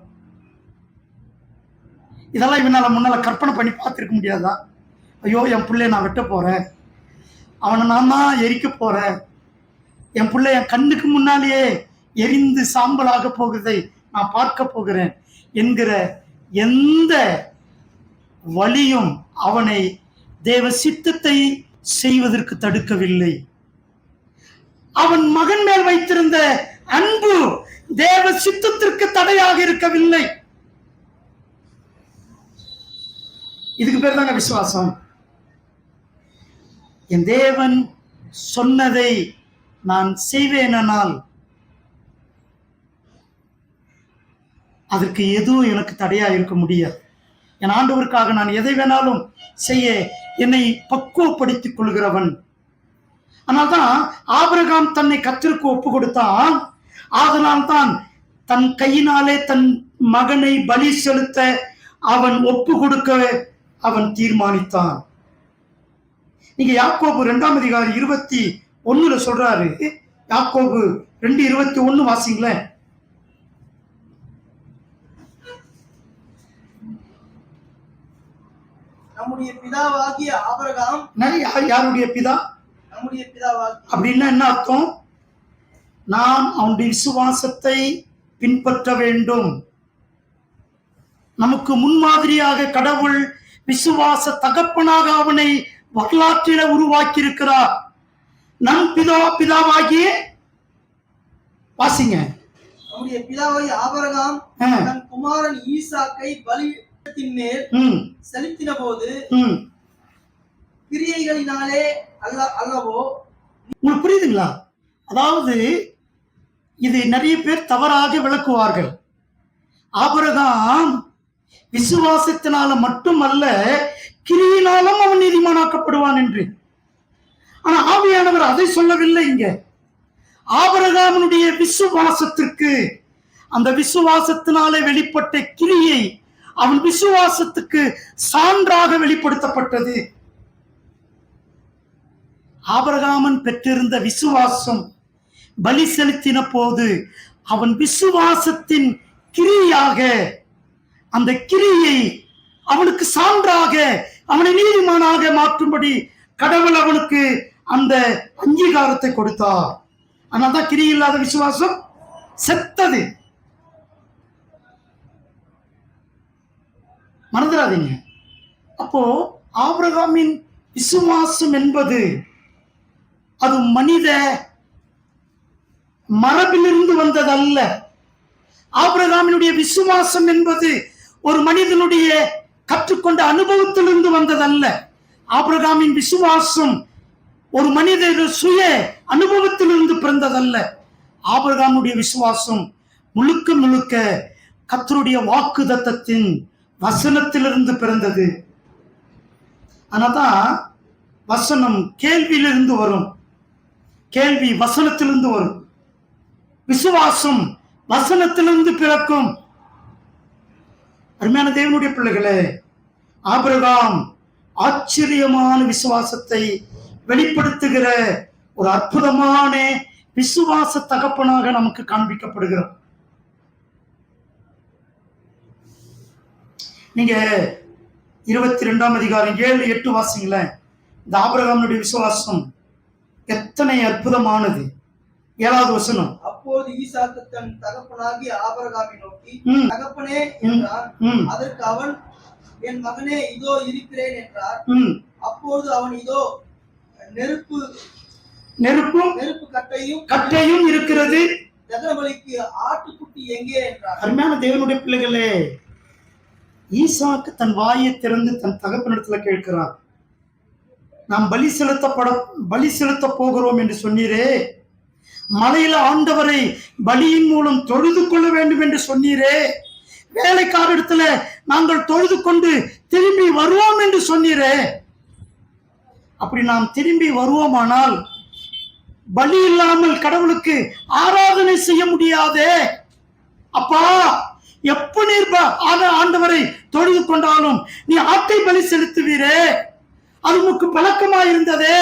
இதெல்லாம் இவனால முன்னால கற்பனை பண்ணி பார்த்திருக்க முடியாதா? ஐயோ, என் பிள்ளைய நான் வெட்ட போறேன், அவனை நான் தான் எரிக்க போறேன், என் பிள்ளை என் கண்ணுக்கு முன்னாலேயே எரிந்து சாம்பலாக போகிறதை நான் பார்க்க போகிறேன் என்கிற எந்த வலியும் அவனை தேவ சித்தத்தை செய்வதற்கு தடுக்கவில்லை. அவன் மகன் மேல் வைத்திருந்த அன்பு தேவ சித்தத்திற்கு தடையாக இருக்கவில்லை. இதுக்கு பேர் தாங்க விசுவாசம். என் தேவன் சொன்னதை நான் செய்வேனால் அதற்கு எதுவும் எனக்கு தடையா இருக்க முடியாது. என் ஆண்டவருக்காக நான் எதை வேணாலும் செய்ய என்னை பக்குவப்படுத்திக் கொள்கிறவன். அதனால்தான் ஆபிரகாம் தன்னை கர்த்தருக்கு ஒப்பு கொடுத்தான். ஆதலால் தான் தன் கையினாலே தன் மகனை பலி செலுத்த அவன் ஒப்பு கொடுக்க அவன் தீர்மானித்தான். நீங்க யாக்கோபு 2:21 சொல்றாரு. யாக்கோபு 2:21 வாசிங்களேன். நம்முடைய பிதாவாகிய ஆபிரகாம். யாருடைய பிதா? நம்முடைய பிதாவாகிய. அப்படின்னா என்ன அர்த்தம்? நாம் அவனுடைய விசுவாசத்தை பின்பற்ற வேண்டும். நமக்கு முன்மாதிரியாக கடவுள் விசுவாச தகப்பனாக அவனை வரலாற்றில உருவாக்கி இருக்கிறார். நம் பிதாவாகிய வாசிங்க. நம்முடைய பிதாவாகிய ஆபிரகாம் தன் குமாரன் ஈசாக்கை பலிபீடத்தின் மேல் செலுத்தின போது கிரியைகளினாலே அல்லவோ. உங்களுக்கு புரியுதுங்களா? அதாவது இது நிறைய பேர் தவறாக விளக்குவார்கள். ஆபிரகாம் விசுவாசத்தினால மட்டுமல்ல, கிரியினாலும் அவன் நீதிமானாக்கப்படுவான் என்று. ஆனா ஆவியானவர் அதை சொல்லவில்லை. இங்க ஆபிரகாமுடைய விசுவாசத்திற்கு, அந்த விசுவாசத்தினாலே வெளிப்பட்ட கிரியை அவன் விசுவாசத்துக்கு சான்றாக வெளிப்படுத்தப்பட்டது. ஆபிரகாமன் பெற்றிருந்த விசுவாசம் பலி செலுத்தின போது அவன் விசுவாசத்தின் கிரியாக, அந்த கிரியை அவனுக்கு சான்றாக அவனை நீதிமானாக மாற்றும்படி கடவுள் அவனுக்கு அந்த அங்கீகாரத்தை கொடுத்தார். அதனால்தான் கிரி இல்லாத விசுவாசம் செத்தது. மறந்துடாதீங்க. அப்போ ஆபிரகாமின் விசுவாசம் என்பது அது மனித மரபிலிருந்து வந்ததல்ல. ஆபிரகாமினுடைய விசுவாசம் என்பது ஒரு மனிதனுடைய கற்றுக்கொண்ட அனுபவத்திலிருந்து வந்ததல்ல. ஆபிரகாமின் விசுவாசம் ஒரு மனிதர் சுய அனுபவத்திலிருந்து பிறந்ததல்ல. ஆபிரகாமுடைய விசுவாசம் முழுக்க முழுக்க கர்த்தருடைய வாக்குத்தத்தத்தின் வசனத்திலிருந்து பிறந்தது. ஆனாதான் வசனம் கேள்வியிலிருந்து வரும், கேள்வி வசனத்திலிருந்து வரும், விசுவாசம் வசனத்திலிருந்து பிறக்கும். அருமையான தேவனுடைய பிள்ளைகளே, ஆபிரகாம் ஆச்சரியமான விசுவாசத்தை வெளிப்படுத்துகிற ஒரு அற்புதமான விசுவாச தகப்பனாக நமக்கு காண்பிக்கப்படுகிறார். நீங்க 22ஆம் அதிகாரம் 7-8 வாசிங்களேன். இந்த ஆபிரகாமுடைய விசுவாசம் எத்தனை அற்புதமானது. 7வது வசனம். அப்போது ஈசாக்கு தன் தகப்பனாகிய ஆபிரகாமை நோக்கி, தகப்பனே என்றான். அதற்கு அவன், என் மகனே, இதோ இருக்கிறேன் என்றார். அப்போது அவன், இதோ நெருப்பும் கட்டையும் இருக்கிறது, தகனபலிக்கு ஆட்டுக்குட்டி எங்கே என்றார். அருமையான தேவனுடைய பிள்ளைகளே, ஈசாக்கு தன் வாயை திறந்து தன் தகப்பனிடத்துல கேட்கிறான். நாம் பலி செலுத்த போகிறோம் என்று சொன்னீரே, மலையில ஆண்டவரை பலியின் மூலம் தொழுது கொள்ள வேண்டும் என்று சொன்னீரே, வேலைக்காரிடத்துல நாங்கள் தொழுது கொண்டு திரும்பி வருவோம் என்று சொன்னீரே, அப்படி நாம் திரும்பி வருவோமானால் பலி இல்லாமல் கடவுளுக்கு ஆராதனை செய்ய முடியாதே. அப்பா, எப்ப நீர் ஆண்டவரை தொழுது கொண்டாலும் நீ ஆட்டை பலி செலுத்துவீரே, அது உனக்கு பழக்கமா இருந்ததே.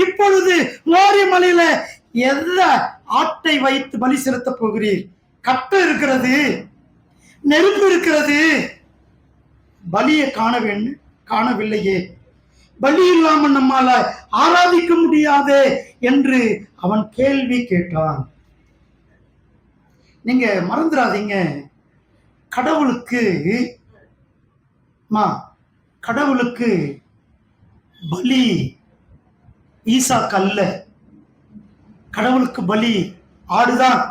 இப்பொழுது மோரிய மலையில எந்த ஆட்டை வைத்து பலி செலுத்த போகிறீர்? கட்டை இருக்கிறது, நெருப்பு இருக்கிறது, பலியை காணவில்லையே, பலி இல்லாமல் நம்மால ஆராதிக்க முடியாதே என்று அவன் கேள்வி கேட்டான். நீங்க மறந்துடாதீங்க, கடவுளுக்கு பலி ஈசாக்கு அல்ல. கடவுளுக்கு பலி ஆடுதான்.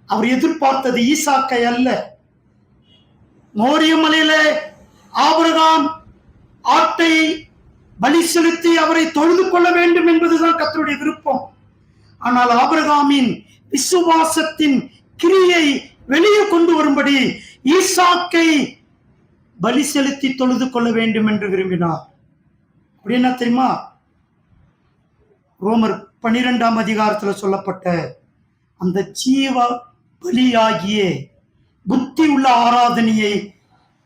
அவர் எதிர்பார்த்தது ஈசாக்கை அல்ல. மோரிய மலையில ஆபிரகாம் ஆட்டை பலி செலுத்தி அவரை தொழுது கொள்ள வேண்டும் என்பதுதான் கர்த்தருடைய விருப்பம். ஆனால் ஆபிரகாமின் விசுவாசத்தின் கிரியை வெளியே கொண்டு வரும்படி ஈசாக்கை பலி செலுத்தி தொழுது கொள்ள வேண்டும் என்று விரும்பினார். அப்படி என்ன தெரியுமா? ரோமர் 12ஆம் அதிகாரத்தில் சொல்லப்பட்ட அந்த ஜீவ பலியாகிய புத்தி உள்ள ஆராதனையை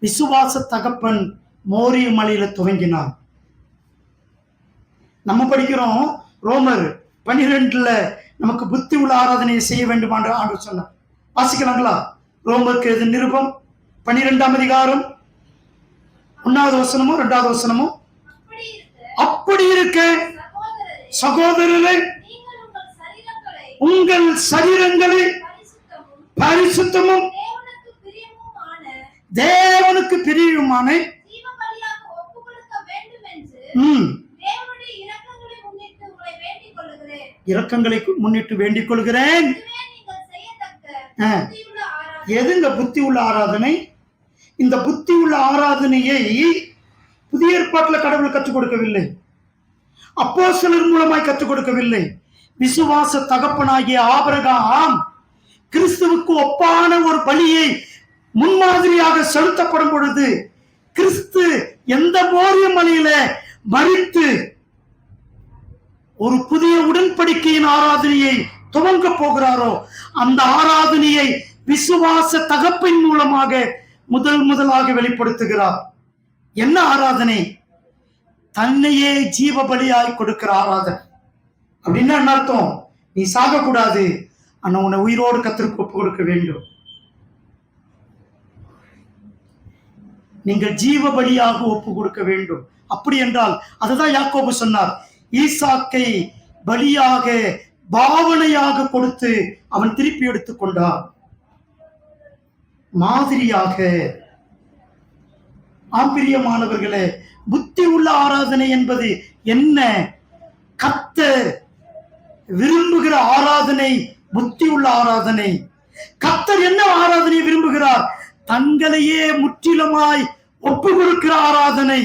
விசுவாச தகப்பன் மோரிய மலையில துவங்கினார். நம்ம படிக்கிறோம் ரோமர் 12ல நமக்கு புத்தி உள்ள ஆராதனையை செய்ய வேண்டும் என்று ஆண்டு சொன்னார். வாசிக்கலாங்களா? ரோமருக்கு இது நிருபம் 12ஆம் அதிகாரம் 1வது வசனமோ 2வது வசனமோ. அப்படி இருக்க சகோதரரை, உங்கள் சரீரங்களை பரிசுத்தமும் தேவனுக்கு பிரியமான இரக்கங்களை முன்னிட்டு வேண்டிக் கொள்கிறேன். எதுங்க புத்தி உள்ள ஆராதனை? இந்த புத்தி உள்ள ஆராதனையை புதிய ஏற்பாட்டில் கடவுள் கற்றுக் கொடுக்கவில்லை, அப்போஸ்தலர் மூலமாய் கற்றுக் கொடுக்கவில்லை. விசுவாச தகப்பனாகிய ஆபிரகாம் கிறிஸ்துவுக்கு ஒப்பான ஒரு பலியை முன்மாதிரியாக செலுத்தப்படும் பொழுது, கிறிஸ்து எந்த மோரிய மலையில மரித்து ஒரு புதிய உடன்படிக்கையின் ஆராதனையை துவங்க போகிறாரோ, அந்த ஆராதனையை விசுவாச தகப்பின் மூலமாக முதலாக வெளிப்படுத்துகிறார். என்ன ஆராதனை? தன்னையே ஜீவ பலியாய் கொடுக்கிற ஆராதனை. அப்படின்னா என்ன அர்த்தம்? நீ சாகக்கூடாது, ஆனா உன்னை உயிரோடு கர்த்தருக்கு ஒப்பு கொடுக்க வேண்டும். நீங்கள் ஜீவ பலியாக ஒப்பு கொடுக்க வேண்டும். அப்படி என்றால் அதுதான் யாக்கோபு சொன்னார், ஈசாக்கை பலியாக பாவனையாக கொடுத்து அவன் திருப்பி எடுத்துக் கொண்டான். மாதிரியாக. ஆம்பிரியமானவர்களே, புத்தி உள்ள ஆராதனை என்பது என்ன? கர்த்தர் விரும்புகிற ஆராதனை புத்தி உள்ள ஆராதனை. கர்த்தர் என்ன ஆராதனை விரும்புகிறார்? தங்களையே முற்றிலுமாய் ஒப்பு கொடுக்கிற ஆராதனை.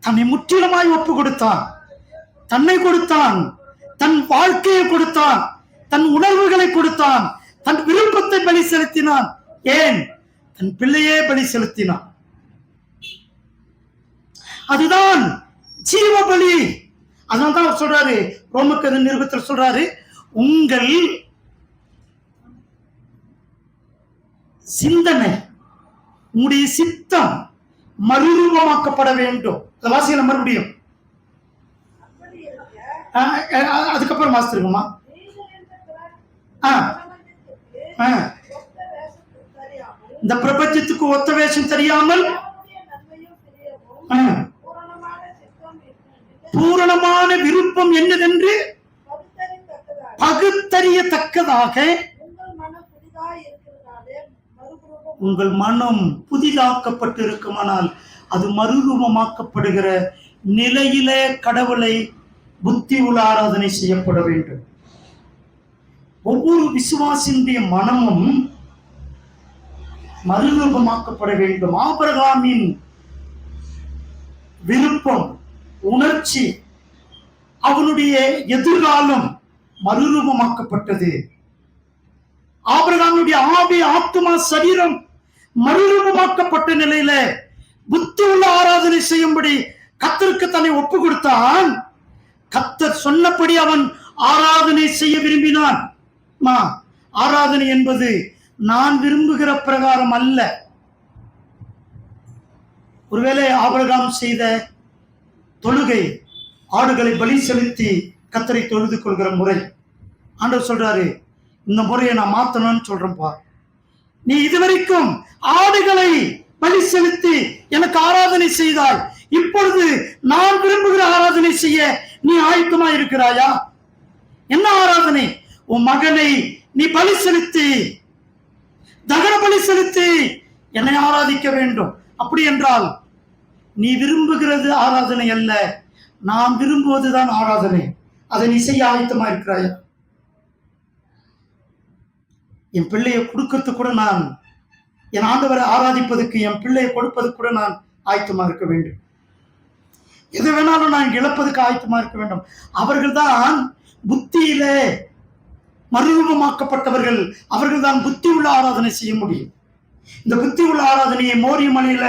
தன்னை முற்றிலுமாய் ஒப்பு கொடுத்தான், தன்னை கொடுத்தான், தன் வாழ்க்கையை கொடுத்தான், தன் உணர்வுகளை கொடுத்தான், தன் விருப்பத்தை பலி செலுத்தினான். ஏன்? தன் பிள்ளையே பலி செலுத்தினான். அதுதான் ஜீவ பலி. அதனால்தான் அவர் சொல்றாரு, ரோமக்கது நிருபத்தில் சொல்றாரு, உங்கள் சிந்தனை, உங்களுடைய சித்தம் மறுரூபமாக்கப்பட வேண்டும். வாசிகளை மறுபடியும் அதுக்கப்புறம் வாசிருக்குமா? இந்த பிரபஞ்சத்துக்கு ஒத்த வேஷம் தெரியாமல் பூரணமான விருப்பம் என்னதென்று பகுத்தறியத்தக்கதாக உங்கள் மனம் புதிதாக்கப்பட்டு இருக்குமானால் அது மறுரூபமாக்கப்படுகிற நிலையிலே கடவுளை புத்தி உள்ள ஆராதனை செய்யப்பட வேண்டும். ஒவ்வொரு விசுவாசியுடைய மனமும் மறுரூபமாக்கப்பட வேண்டும். ஆபிரகாமின் விருப்பம், உணர்ச்சி, அவனுடைய எதிர்காலம் மறுரூபமாக்கப்பட்டது. ஆபிரகாமுடைய ஆவி, ஆத்மா, சரீரம் மறுரூபமாக்கப்பட்ட நிலையில புத்தி உள்ள ஆராதனை செய்யும்படி கர்த்தருக்கு தன்னை ஒப்பு கொடுத்தான். கர்த்தர் சொன்னபடி அவன் ஆராதனை செய்ய விரும்பினான். ஆராதனை என்பது நான் விரும்புகிற பிரகாரம் அல்ல. ஒருவேளை ஆபிரகாம் செய்த தொழுகை, ஆடுகளை பலி செலுத்தி கர்த்தரை தொழுது கொள்கிற முறை, ஆண்டவர் சொல்றாரு, இந்த முறையை நான் மாத்தணும்னு சொல்றேன்ப்பா. நீ இதுவரைக்கும் ஆடுகளை பலி செலுத்தி எனக்கு ஆராதனை செய்தாய், இப்பொழுது நான் விரும்புகிற ஆராதனை செய்ய நீ ஆயத்தமா இருக்கிறாயா? என்ன ஆராதனை? உன் மகனை நீ பலி செலுத்தி, தகன பலி செலுத்தி என்னை ஆராதிக்க வேண்டும். அப்படி என்றால் நீ விரும்புகிறது ஆராதனை அல்ல, நான் விரும்புவதுதான் ஆராதனை. அதை நீ செய்ய ஆயத்தமா இருக்கிறாயா? என் பிள்ளையை கொடுக்கறதுக்கு கூட நான், என் ஆண்டவரை ஆராதிப்பதற்கு, என் பிள்ளையை கொடுப்பதற்கு கூட நான் ஆயத்தமா இருக்க வேண்டும். எது வேணாலும் நான் இழப்பதற்கு ஆயத்தமா இருக்க வேண்டும். அவர்கள் தான் புத்தியிலே மறுரூபமாக்கப்பட்டவர்கள். அவர்கள் தான் புத்தி உள்ள ஆராதனை செய்ய முடியும். இந்த புத்தி உள்ள ஆராதனையை மோரிய மலையில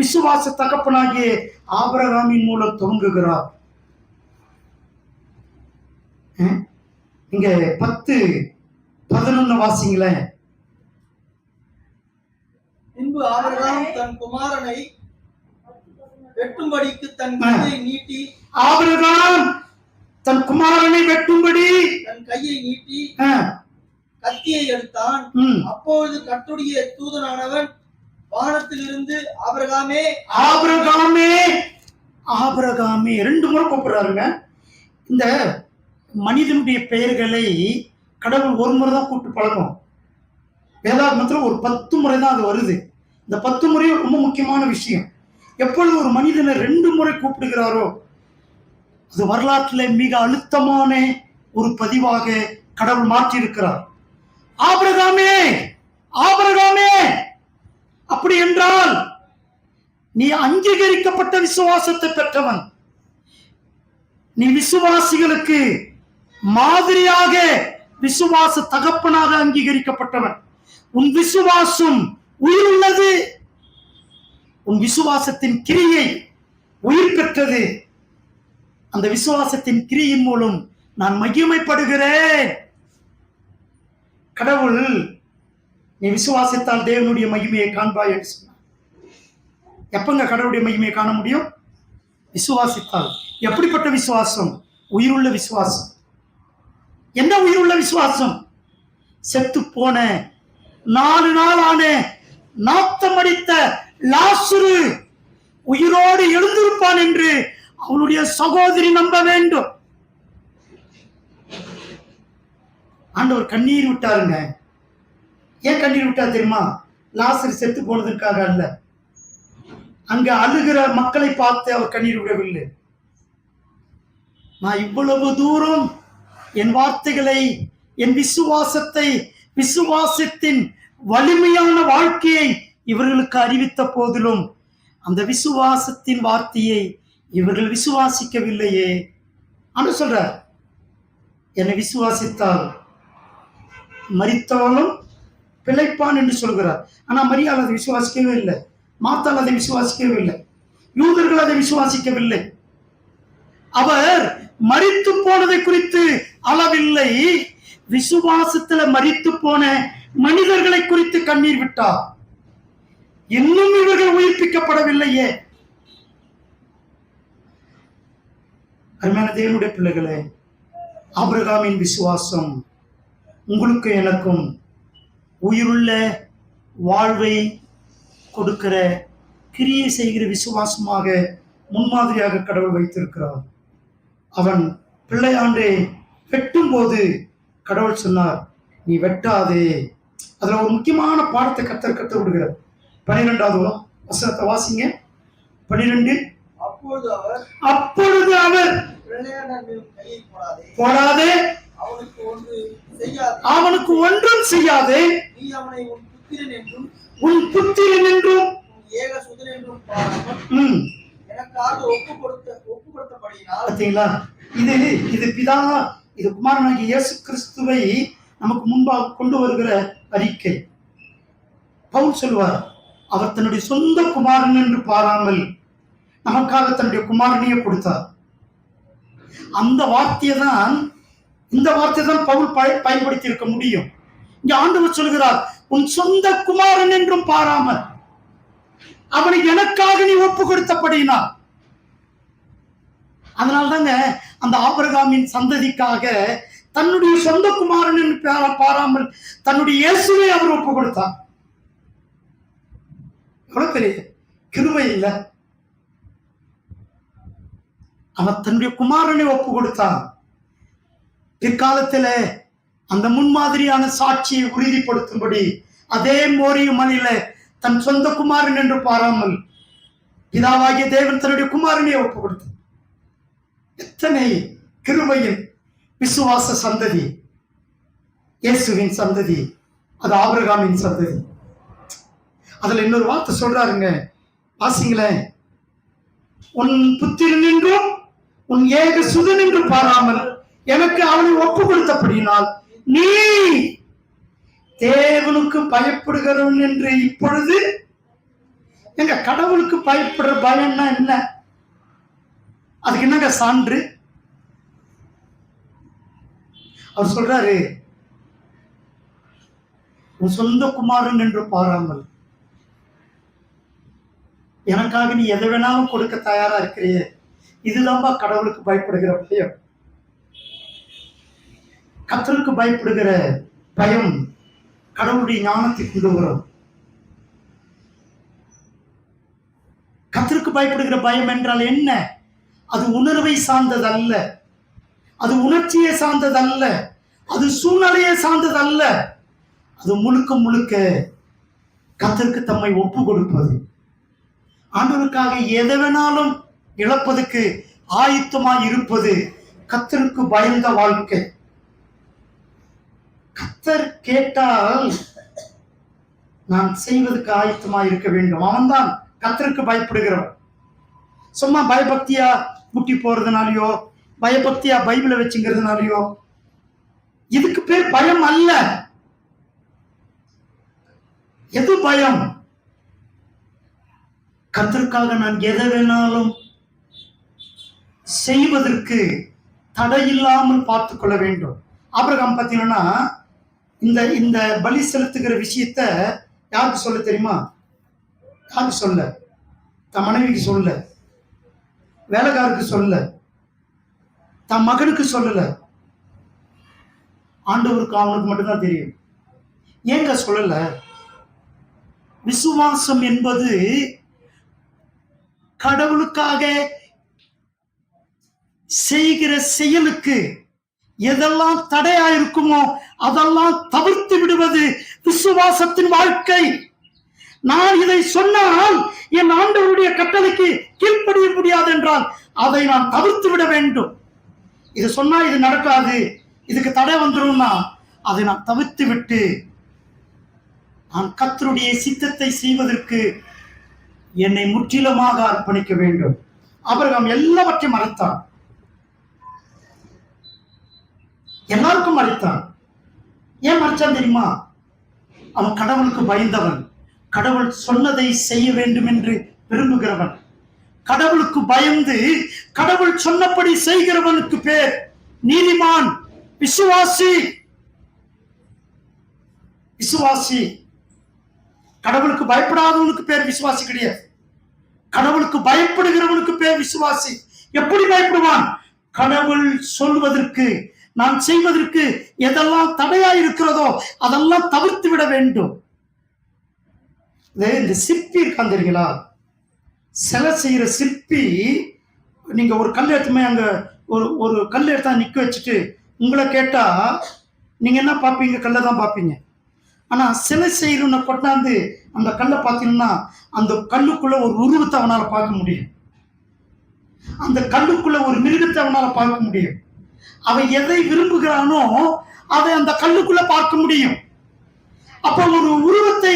விசுவாச தகப்பனாகிய ஆபிரகாமின் மூலம் துவங்குகிறார். இங்க 10:11 வாசிங்களேன். பின்பு ஆபிரகாம் தன் குமாரனை வெட்டும்படிக்கு தன் கையை நீட்டி, ஆபிரகாம் தன் குமாரனை வெட்டும்படி தன் கையை நீட்டி கத்தியை எடுத்தான். அப்பொழுது கர்த்தருடைய தூதனானவன் வானத்திலிருந்து ஆபிரகாமே, ஆபிரகாமே, ஆபிரகாமே 2 முறை கூப்பிடுறாருங்க. இந்த மனிதனுடைய பெயர்களை கடவுள் ஒரு முறை தான் கூப்பிட்டு பழக்கம். வேதாகமத்தில் ஒரு 10 முறை தான் அது வருது. இந்த 10 முறையும் ரொம்ப முக்கியமான விஷயம். எப்பொழுது ஒரு மனிதனை 2 முறை கூப்பிடுகிறாரோ அது வரலாற்றில் மிக அழுத்தமான ஒரு பதிவாக கடவுள் மாற்றி இருக்கிறார். ஆபிரகாமே, ஆபிரகாமே. அப்படி என்றால் நீ அங்கீகரிக்கப்பட்ட விசுவாசத்தை பெற்றவன். நீ விசுவாசிகளுக்கு மாதிரியாக விசுவாச தகப்பனாக அங்கீகரிக்கப்பட்டவன். உன் விசுவாசம் உயிருள்ளது. உன் விசுவாசத்தின் கிரியை உயிர் பெற்றது. அந்த விசுவாசத்தின் கிரியின் மூலம் நான் மகிமைப்படுகிறேன். கடவுள் நீ விசுவாசித்தால் தேவனுடைய மகிமையை காண்பாய் என்று சொன்னார். எப்பங்க கடவுளுடைய மகிமையை காண முடியும்? விசுவாசித்தால். எப்படிப்பட்ட விசுவாசம்? உயிருள்ள விசுவாசம். என்ன உயிருள்ள விசுவாசம்? செத்து போன 4 நாள் ஆன நாத்தம் அடித்த லாசரு உயிரோடு எழுந்திருப்பான் என்று அவனுடைய சகோதரி நம்ப வேண்டும். ஆண்டவர் கண்ணீர் விட்டாருங்க. ஏன் கண்ணீர் விட்டா தெரியுமா? லாசர் செத்து போனதற்காக அல்ல, அங்க அழுகிற மக்களை பார்த்து அவர் கண்ணீர் விடவில்லை. நான் இவ்வளவு தூரம் என் வார்த்தைகளை, என் விசுவாசத்தை, விசுவாசத்தின் வலிமையான வாழ்க்கையை இவர்களுக்கு அறிவித்த போதிலும் அந்த விசுவாசத்தின் வார்த்தையை இவர்கள் விசுவாசிக்கவில்லையே. ஆனா சொல்ற, என்னை விசுவாசித்தால் மரித்தாலும் பிழைப்பான் என்று சொல்கிறார். ஆனா மரியாள் அதை விசுவாசிக்கவே இல்லை, மாத்தாள் அதை விசுவாசிக்கவே இல்லை, யூதர்கள் அதை விசுவாசிக்கவில்லை. அவர் மரித்து போனதை குறித்து அளவில்லை, விசுவாசத்துல மரித்து போன மனிதர்களை குறித்து கண்ணீர் விட்டார். இன்னும் இவர்கள் உயிர்ப்பிக்கப்படவில்லையே. அருமையான தேவனுடைய பிள்ளைகளே, ஆபிரகாமின் விசுவாசம் உங்களுக்கு எனக்கும் உயிருள்ள வாழ்வை கொடுக்கிற, கிரியை செய்கிற விசுவாசமாக முன்மாதிரியாக கடவுள் வைத்திருக்கிறார். அவன் பிள்ளையாண்டை வெட்டும் போது கடவுள் சொன்னார், நீ வெட்டாதே. அதுல ஒரு முக்கியமான பாடத்தை கத்த விடுகிறார். 12வது வசனத்தை வாசிங்க. 12. அப்பொழுது அவர் போடாதே, அவனுக்கு ஒன்றும் செய்யாதே, உன் புத்திரன் என்றும் பார்த்தீங்களா? இது பிதா, இது குமாரனாகிய இயேசு கிறிஸ்துவை நமக்கு முன்பாக கொண்டு வருகிற அறிக்கை. பவுல் சொல்வார், அவர் தன்னுடைய சொந்த குமாரன் என்று பாராமல் நமக்காக தன்னுடைய குமாரனையே கொடுத்தார். அந்த வார்த்தையை தான், இந்த வார்த்தை தான் பவுல் பயன்படுத்தி இருக்க முடியும். இங்க ஆண்டவர் சொல்கிறார், உன் சொந்த குமாரன் என்றும் பாராமல் அவனை எனக்காக நீ ஒப்பு கொடுத்தபடினார். அதனால்தாங்க அந்த ஆபிரகாமின் சந்ததிக்காக தன்னுடைய சொந்த குமாரன் என்று பாராமல் தன்னுடைய இயேசுவை அவர் ஒப்பு கொடுத்தார். எவ்வளவு பெரிய கிருபை இல்ல? அவர் தன்னுடைய குமாரனை ஒப்பு கொடுத்தார். பிற்காலத்தில அந்த முன்மாதிரியான சாட்சியை உறுதிப்படுத்தும்படி அதே மோரிய மலையில தன் சொந்த குமாரன் என்று பாராமல் பிதாவாகிய தேவன் தன்னுடைய குமாரனை ஒப்பு கொடுத்தார். எத்தனை கிருபையின் விசுவாச சந்ததி! இயேசுவின் சந்ததி, அது ஆபிரகாமின் சந்ததி. அதுல இன்னொரு வார்த்தை சொல்றாருங்க, வாசிங்களேன். உன் புத்திரன் என்றும் உன் ஏக சுதன் என்று பாராமல் எனக்கு அவனை ஒப்பு கொடுத்தபடினால் நீ தேவனுக்கு பயப்படுகிறவன் என்று இப்பொழுது. எங்க கடவுளுக்கு பயப்படுற பயம்னா என்ன? அதுக்கு என்னங்க சான்று? அவர் சொல்றாரு, உன் சொந்த குமாரன் என்று பாராமல் எனக்காக நீ எதை வேணாலும் கொடுக்க தயாரா இருக்கிறியே, இதுதான்பா கடவுளுக்கு பயப்படுகிற பயம். கர்த்தருக்கு பயப்படுகிற பயம் கடவுளுடைய ஞானத்தை கொண்டு வரும். கர்த்தருக்கு பயப்படுகிற பயம் என்றால் என்ன? அது உணர்வை சார்ந்ததல்ல, அது உணர்ச்சியை சார்ந்ததல்ல, அது சூழ்நிலையை சார்ந்ததல்ல. அது முழுக்க முழுக்க கர்த்தருக்கு தம்மை ஒப்பு கொடுப்பது, ஆண்டவருக்காக எதை வேணாலும் இழப்பதற்கு ஆயத்தமாய் இருப்பது கர்த்தருக்கு பயந்த வாழ்க்கை. கர்த்தர் கேட்டால் நான் செய்வதற்கு ஆயத்தமாய் இருக்க வேண்டும். அவன்தான் கர்த்தருக்கு பயப்படுகிறவன். சும்மா பயபக்தியா முட்டி போறதுனாலயோ, பயபக்தியா பைபிளை வச்சுங்கிறதுனாலயோ இதுக்கு பேர் பயம் அல்ல. எது பயம்? கர்த்தருக்காக நான் எதை வேணாலும் செய்வதற்கு தடையில்லாமல் பார்த்துக் கொள்ள வேண்டும். ஆபிரகாம் பார்த்தீங்கன்னா இந்த பலி செலுத்துகிற விஷயத்த யாருக்கு சொல்ல தெரியுமா? யாருக்கு சொல்ல? தன் மனைவிக்கு சொல்ல, வேலைக்காருக்கு சொல்ல, தன் மகனுக்கு சொல்லல, ஆண்டவருக்கு அவனுக்கு மட்டும்தான் தெரியும். ஏங்க சொல்லல? விசுவாசம் என்பது கடவுளுக்காக செய்கிற செயலுக்கு எதெல்லாம் தடையா இருக்குமோ அதெல்லாம் தவிர்த்து விடுவது விசுவாசத்தின் வாழ்க்கை. நான் இதை சொன்னால் என் ஆண்டவருடைய கட்டளைக்கு கீழ்ப்படிய முடியாது என்றால் அதை நான் தவிர்த்து விட வேண்டும். இது சொன்னா இது நடக்காது, இதுக்கு தடை வந்துரும்னா அதை நான் தவிர்த்து விட்டு நான் கர்த்தருடைய சித்தத்தை செய்வதற்கு என்னை முற்றிலுமாக அர்ப்பணிக்க வேண்டும். ஆபிரகாம் எல்லாவற்றையும் மறைத்தான், எல்லாருக்கும் மறைத்தான். ஏன் மறைச்சான் தெரியுமா? அவன் கடவுளுக்கு பயந்தவன், கடவுள் சொன்னதை செய்ய வேண்டும் என்று விரும்புகிறவன். கடவுளுக்கு பயந்து கடவுள் சொன்னபடி செய்கிறவனுக்கு பேர் நீதிமான், விசுவாசி. விசுவாசி. கடவுளுக்கு பயப்படாதவனுக்கு பேர் விசுவாசி கிடையாது. கடவுளுக்கு பயப்படுகிறவனுக்கு பேர் விசுவாசி. எப்படி பயப்படுவான்? கடவுள் சொல்வதற்கு, நான் செய்வதற்கு எதெல்லாம் தடையா இருக்கிறதோ அதெல்லாம் தவிர்த்து விட வேண்டும். இந்த சிற்பி இருக்கான் தெரியுங்களா? சிலை செய்யற சிற்பி, நீங்க ஒரு கல் எடுத்துமே அங்க ஒரு கல் எடுத்தா நிக்க வச்சுட்டு உங்களை கேட்டா நீங்க என்ன பார்ப்பீங்க? கல்லை தான் பார்ப்பீங்க. ஆனா சிலை செய்யறவனை கொண்டாந்து அந்த கல்லை பார்த்தீங்கன்னா அந்த கல்லுக்குள்ள ஒரு உருவத்தை அவனால பார்க்க முடியும், அந்த கல்லுக்குள்ள ஒரு மிருகத்தை அவனால பார்க்க முடியும். அவன் எதை விரும்புகிறானோ அதை அந்த கல்லுக்குள்ள பார்க்க முடியும். அப்ப ஒரு உருவத்தை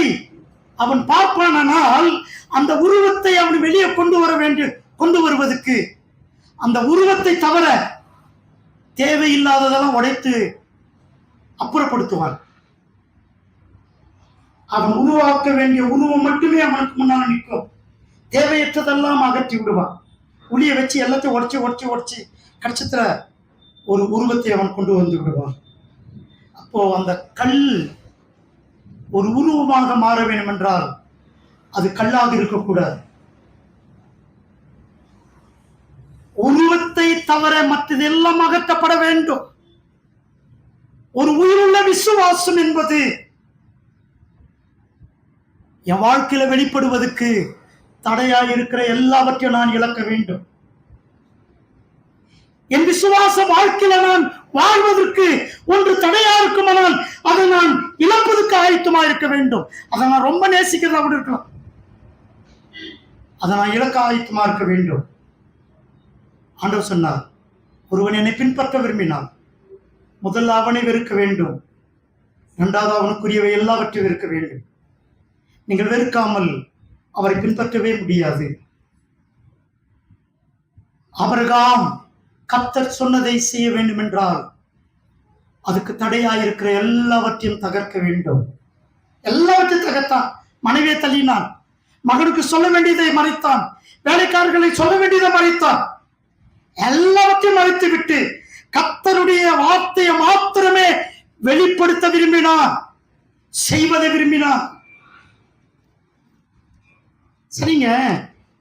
அவன் பார்ப்பானால் அந்த உருவத்தை அவன் வெளியே கொண்டு வருவதற்கு அந்த உருவத்தை தவிர தேவையில்லாததெல்லாம் உடைத்து அப்புறப்படுத்துவான். அவன் உருவாக்க வேண்டிய உருவம் மட்டுமே அவனுக்கு முன்னால் நிற்கும். தேவையற்றதெல்லாம் அகற்றி விடுவான். உளிய வச்சு எல்லாத்தையும் உடைச்சு கட்சத்துல ஒரு உருவத்தை அவன் கொண்டு வந்து விடுவான். அப்போ அந்த கல் ஒரு உருவமாக மாற வேண்டும் என்றால் அது கல்லாக இருக்கக்கூடாது. உருவத்தை தவிர மற்றதெல்லாம் அகற்றப்பட வேண்டும். ஒரு உயிருள்ள விசுவாசம் என்பது என் வாழ்க்கையில வெளிப்படுவதற்கு தடையா இருக்கிற எல்லாவற்றையும் நான் இழக்க வேண்டும். என் விசுவாச வாழ்க்கையில நான் வாழ்வதற்கு ஒன்று தடையா இருக்குமானால் அதை நான் இழப்பதற்கு ஆயத்தமா இருக்க வேண்டும். அதை நான் ரொம்ப நேசிக்கிறதா கூட இருக்கலாம், அதை நான் இழக்க ஆயத்தமா இருக்க வேண்டும். ஆண்டவர் சொன்னார், ஒருவன் என்னை பின்பற்ற விரும்பினான் முதல்ல அவனை வெறுக்க வேண்டும், இரண்டாவது அவனுக்குரியவை எல்லாவற்றையும் வெறுக்க வேண்டும். நீங்கள் வெறுக்காமல் அவரை பின்பற்றவே முடியாது. ஆபிரகாம் கர்த்தர் சொன்னதை செய்ய வேண்டும் என்றால் அதுக்கு தடையாயிருக்கிற எல்லாவற்றையும் தகர்க்க வேண்டும். எல்லாவற்றையும் தகர்த்தான். மனைவியை தள்ளினான், மகனுக்கு சொல்ல வேண்டியதை மறைத்தான், வேலைக்காரர்களை சொல்ல வேண்டியதை மறைத்தான். எல்லாவற்றையும் மறைத்து விட்டு கர்த்தருடைய வார்த்தையை மாத்திரமே வெளிப்படுத்த விரும்பினான், செய்வதை விரும்பினான். சரிங்க,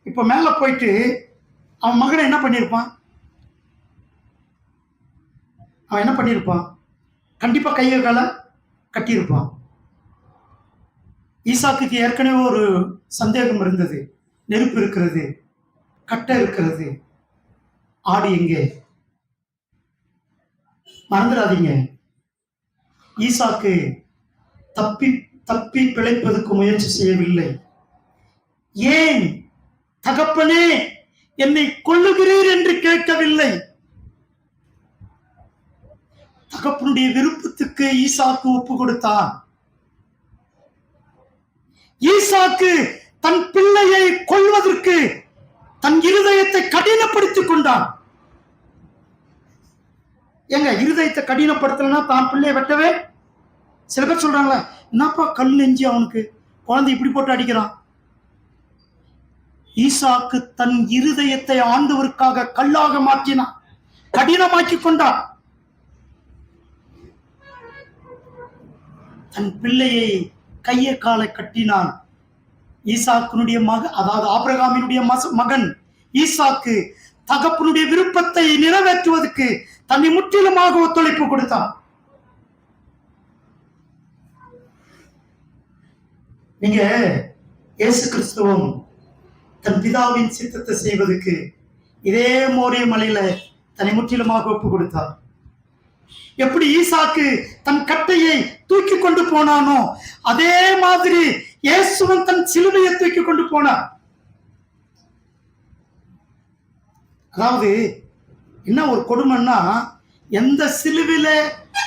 இப்ப மேல போயிட்டு அவன் மகனை என்ன பண்ணியிருப்பான்? அவன் என்ன பண்ணியிருப்பான்? கண்டிப்பா கையை கால கட்டியிருப்பான். ஈசாக்குக்கு ஏற்கனவே ஒரு சந்தேகம் இருந்தது. நெருப்பு இருக்கிறது, கட்டை இருக்கிறது, ஆடு எங்கே? மறந்துடாதீங்க, ஈசாக்கு தப்பி பிழைப்பதற்கு முயற்சி செய்யவில்லை. ஏன் தகப்பனே என்னை கொல்லுகிறீர் என்று கேட்கவில்லை. தகப்பனுடைய விருப்பத்துக்கு ஈசாக்கு ஒப்பு கொடுத்தான். ஈசாக்கு தன் பிள்ளையை கொல்வதற்கு தன் இருதயத்தை கடினப்படுத்திக் கொண்டான். எங்க இருதயத்தை கடினப்படுத்தலன்னா தான் பிள்ளையை வெட்டவே. சில பேர் சொல்றாங்களா, என்னப்பா கல் நெஞ்சு அவனுக்கு, குழந்தை இப்படி போட்டு அடிக்கிறான். ஈசாக்கு தன் இருதயத்தை ஆண்டவருக்காக கல்லாக மாற்றினான், கடினமாக்கி கொண்டான். தன் பிள்ளையை கையை காலை கட்டினான். ஈசாக்கினுடைய அதாவது ஆபிரகாமினுடைய மகன் ஈசாக்கு தகப்பனுடைய விருப்பத்தை நிறைவேற்றுவதற்கு தன்னை முற்றிலுமாக ஒத்துழைப்பு கொடுத்தான். நீங்க இயேசு கிறிஸ்துவும் தன் பிதாவின் சித்தத்தை செய்வதற்கு இதே மோரிய மலையில தன்னை முற்றிலுமாக ஒப்பு கொடுத்தார். எப்படி ஈசாக்கு தன் கட்டையை தூக்கி கொண்டு போனானோ அதே மாதிரி இயேசுவன் தன் சிலுவையை தூக்கி கொண்டு போனார். அதாவது என்ன ஒரு கொடுமைன்னா, எந்த சிலுவையில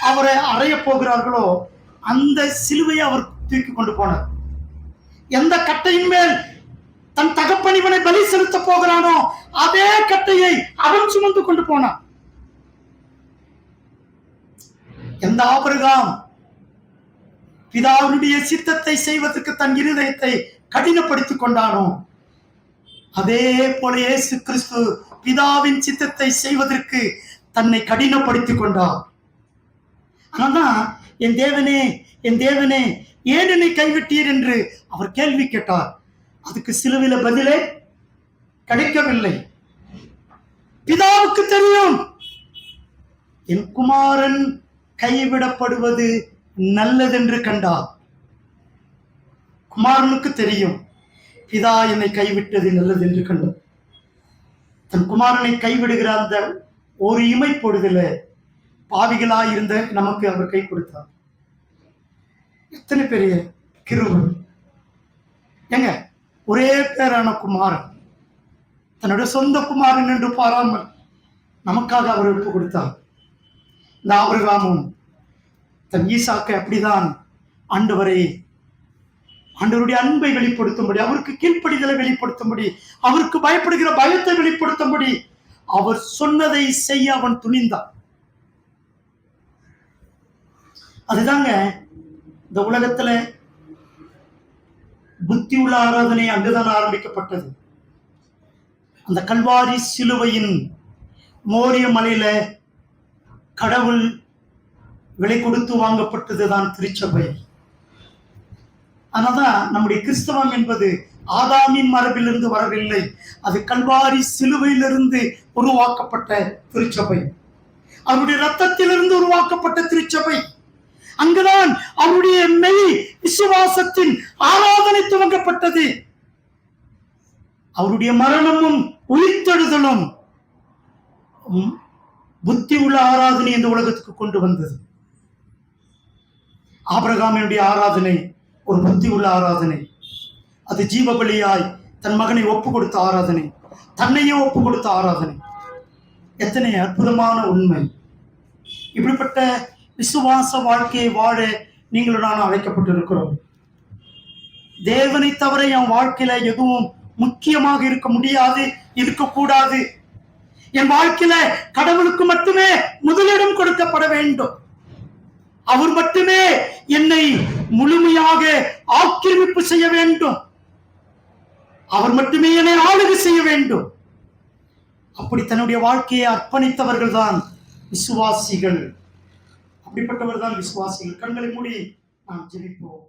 அவரை அறைய போகிறார்களோ அந்த சிலுவையை அவர் தூக்கி கொண்டு போனார். எந்த கட்டையின் மேல் தன் தகப்பன் இவனை பலி செலுத்த போகிறானோ அதே கட்டையை அவன் சுமந்து கொண்டு போனான். எந்த ஆபிரகாம் பிதாவுடைய சித்தத்தை செய்வதற்கு தன் இருதயத்தை கடினப்படுத்திக் கொண்டானோ அதே போல இயேசு கிறிஸ்து பிதாவின் சித்தத்தை செய்வதற்கு தன்னை கடினப்படுத்திக் கொண்டார். ஆனாதான் என் தேவனே, என் தேவனே, ஏன் என்னை கைவிட்டீர் என்று அவர் கேள்வி கேட்டார். அதுக்கு சிலுவையில பதிலே கிடைக்கவில்லை. பிதாவுக்கு தெரியும் என் குமாரன் கைவிடப்படுவது நல்லதென்று கண்டார். குமாரனுக்கு தெரியும் பிதா என்னை கைவிட்டது நல்லது என்று கண்டார். தன் குமாரனை கைவிடுகிற அந்த ஒரு இமை பொழுதுல பாவிகளாயிருந்த நமக்கு அவர் கை கொடுத்தார். எத்தனை பெரிய கிருபை! எங்க ஒரே பேரான குமாரன் தன்னுடைய சொந்த குமாரன் என்று பாராமல் நமக்காக அவர் ஒப்பு கொடுத்தார். இந்த ஆபிரகாமும் தன் ஈசாக்கை அப்படிதான் ஆண்டவருடைய அன்பை வெளிப்படுத்தும்படி, அவருக்கு கீழ்ப்படிதலை வெளிப்படுத்தும்படி, அவருக்கு பயப்படுகிற பயத்தை வெளிப்படுத்தும்படி அவர் சொன்னதை செய்ய அவன் துணிந்தான். அதுதாங்க இந்த உலகத்துல புத்தி உள்ள ஆராதனை அங்குதான் ஆரம்பிக்கப்பட்டது. அந்த கல்வாரி சிலுவையின் மோரிய மலையில கடவுள் விலை கொடுத்து வாங்கப்பட்டதுதான் திருச்சபை. அதனால்தான் நம்முடைய கிறிஸ்தவம் என்பது ஆதாமின் மரபிலிருந்து வரவில்லை. அது கல்வாரி சிலுவையிலிருந்து உருவாக்கப்பட்ட திருச்சபை, அவருடைய ரத்தத்திலிருந்து உருவாக்கப்பட்ட திருச்சபை. அங்குதான் அவருடைய மெய் விசுவாசத்தின் ஆராதனை துவங்கப்பட்டது. அவருடைய மரணமும் உயிர்த்தெழுதலும் புத்தி உள்ள ஆராதனை இந்த உலகத்துக்கு கொண்டு வந்தது. ஆபிரகாமினுடைய ஆராதனை ஒரு புத்தி உள்ள ஆராதனை. அது ஜீவபலியாய் தன் மகனை ஒப்பு கொடுத்த ஆராதனை, தன்னையே ஒப்பு கொடுத்த ஆராதனை. எத்தனை அற்புதமான உண்மை! இப்படிப்பட்ட விசுவாச வாழ்க்கையை வாழ நீங்களும் நான் அழைக்கப்பட்டிருக்கிறோம். தேவனை தவிர என் வாழ்க்கையில எதுவும் முக்கியமாக இருக்க முடியாது, இருக்கக்கூடாது. என் வாழ்க்கையில கடவுளுக்கு மட்டுமே முதலிடம் கொடுக்கப்பட வேண்டும். அவர் மட்டுமே என்னை முழுமையாக ஆக்கிரமிப்பு செய்ய வேண்டும். அவர் மட்டுமே என்னை ஆளுகை செய்ய வேண்டும். அப்படி தன்னுடைய வாழ்க்கையை அர்ப்பணித்தவர்கள் தான் விசுவாசிகள். அப்படிப்பட்டவர் தான் விசுவாசிகள். கண்களை மூடி நாம் ஜெபிப்போம்.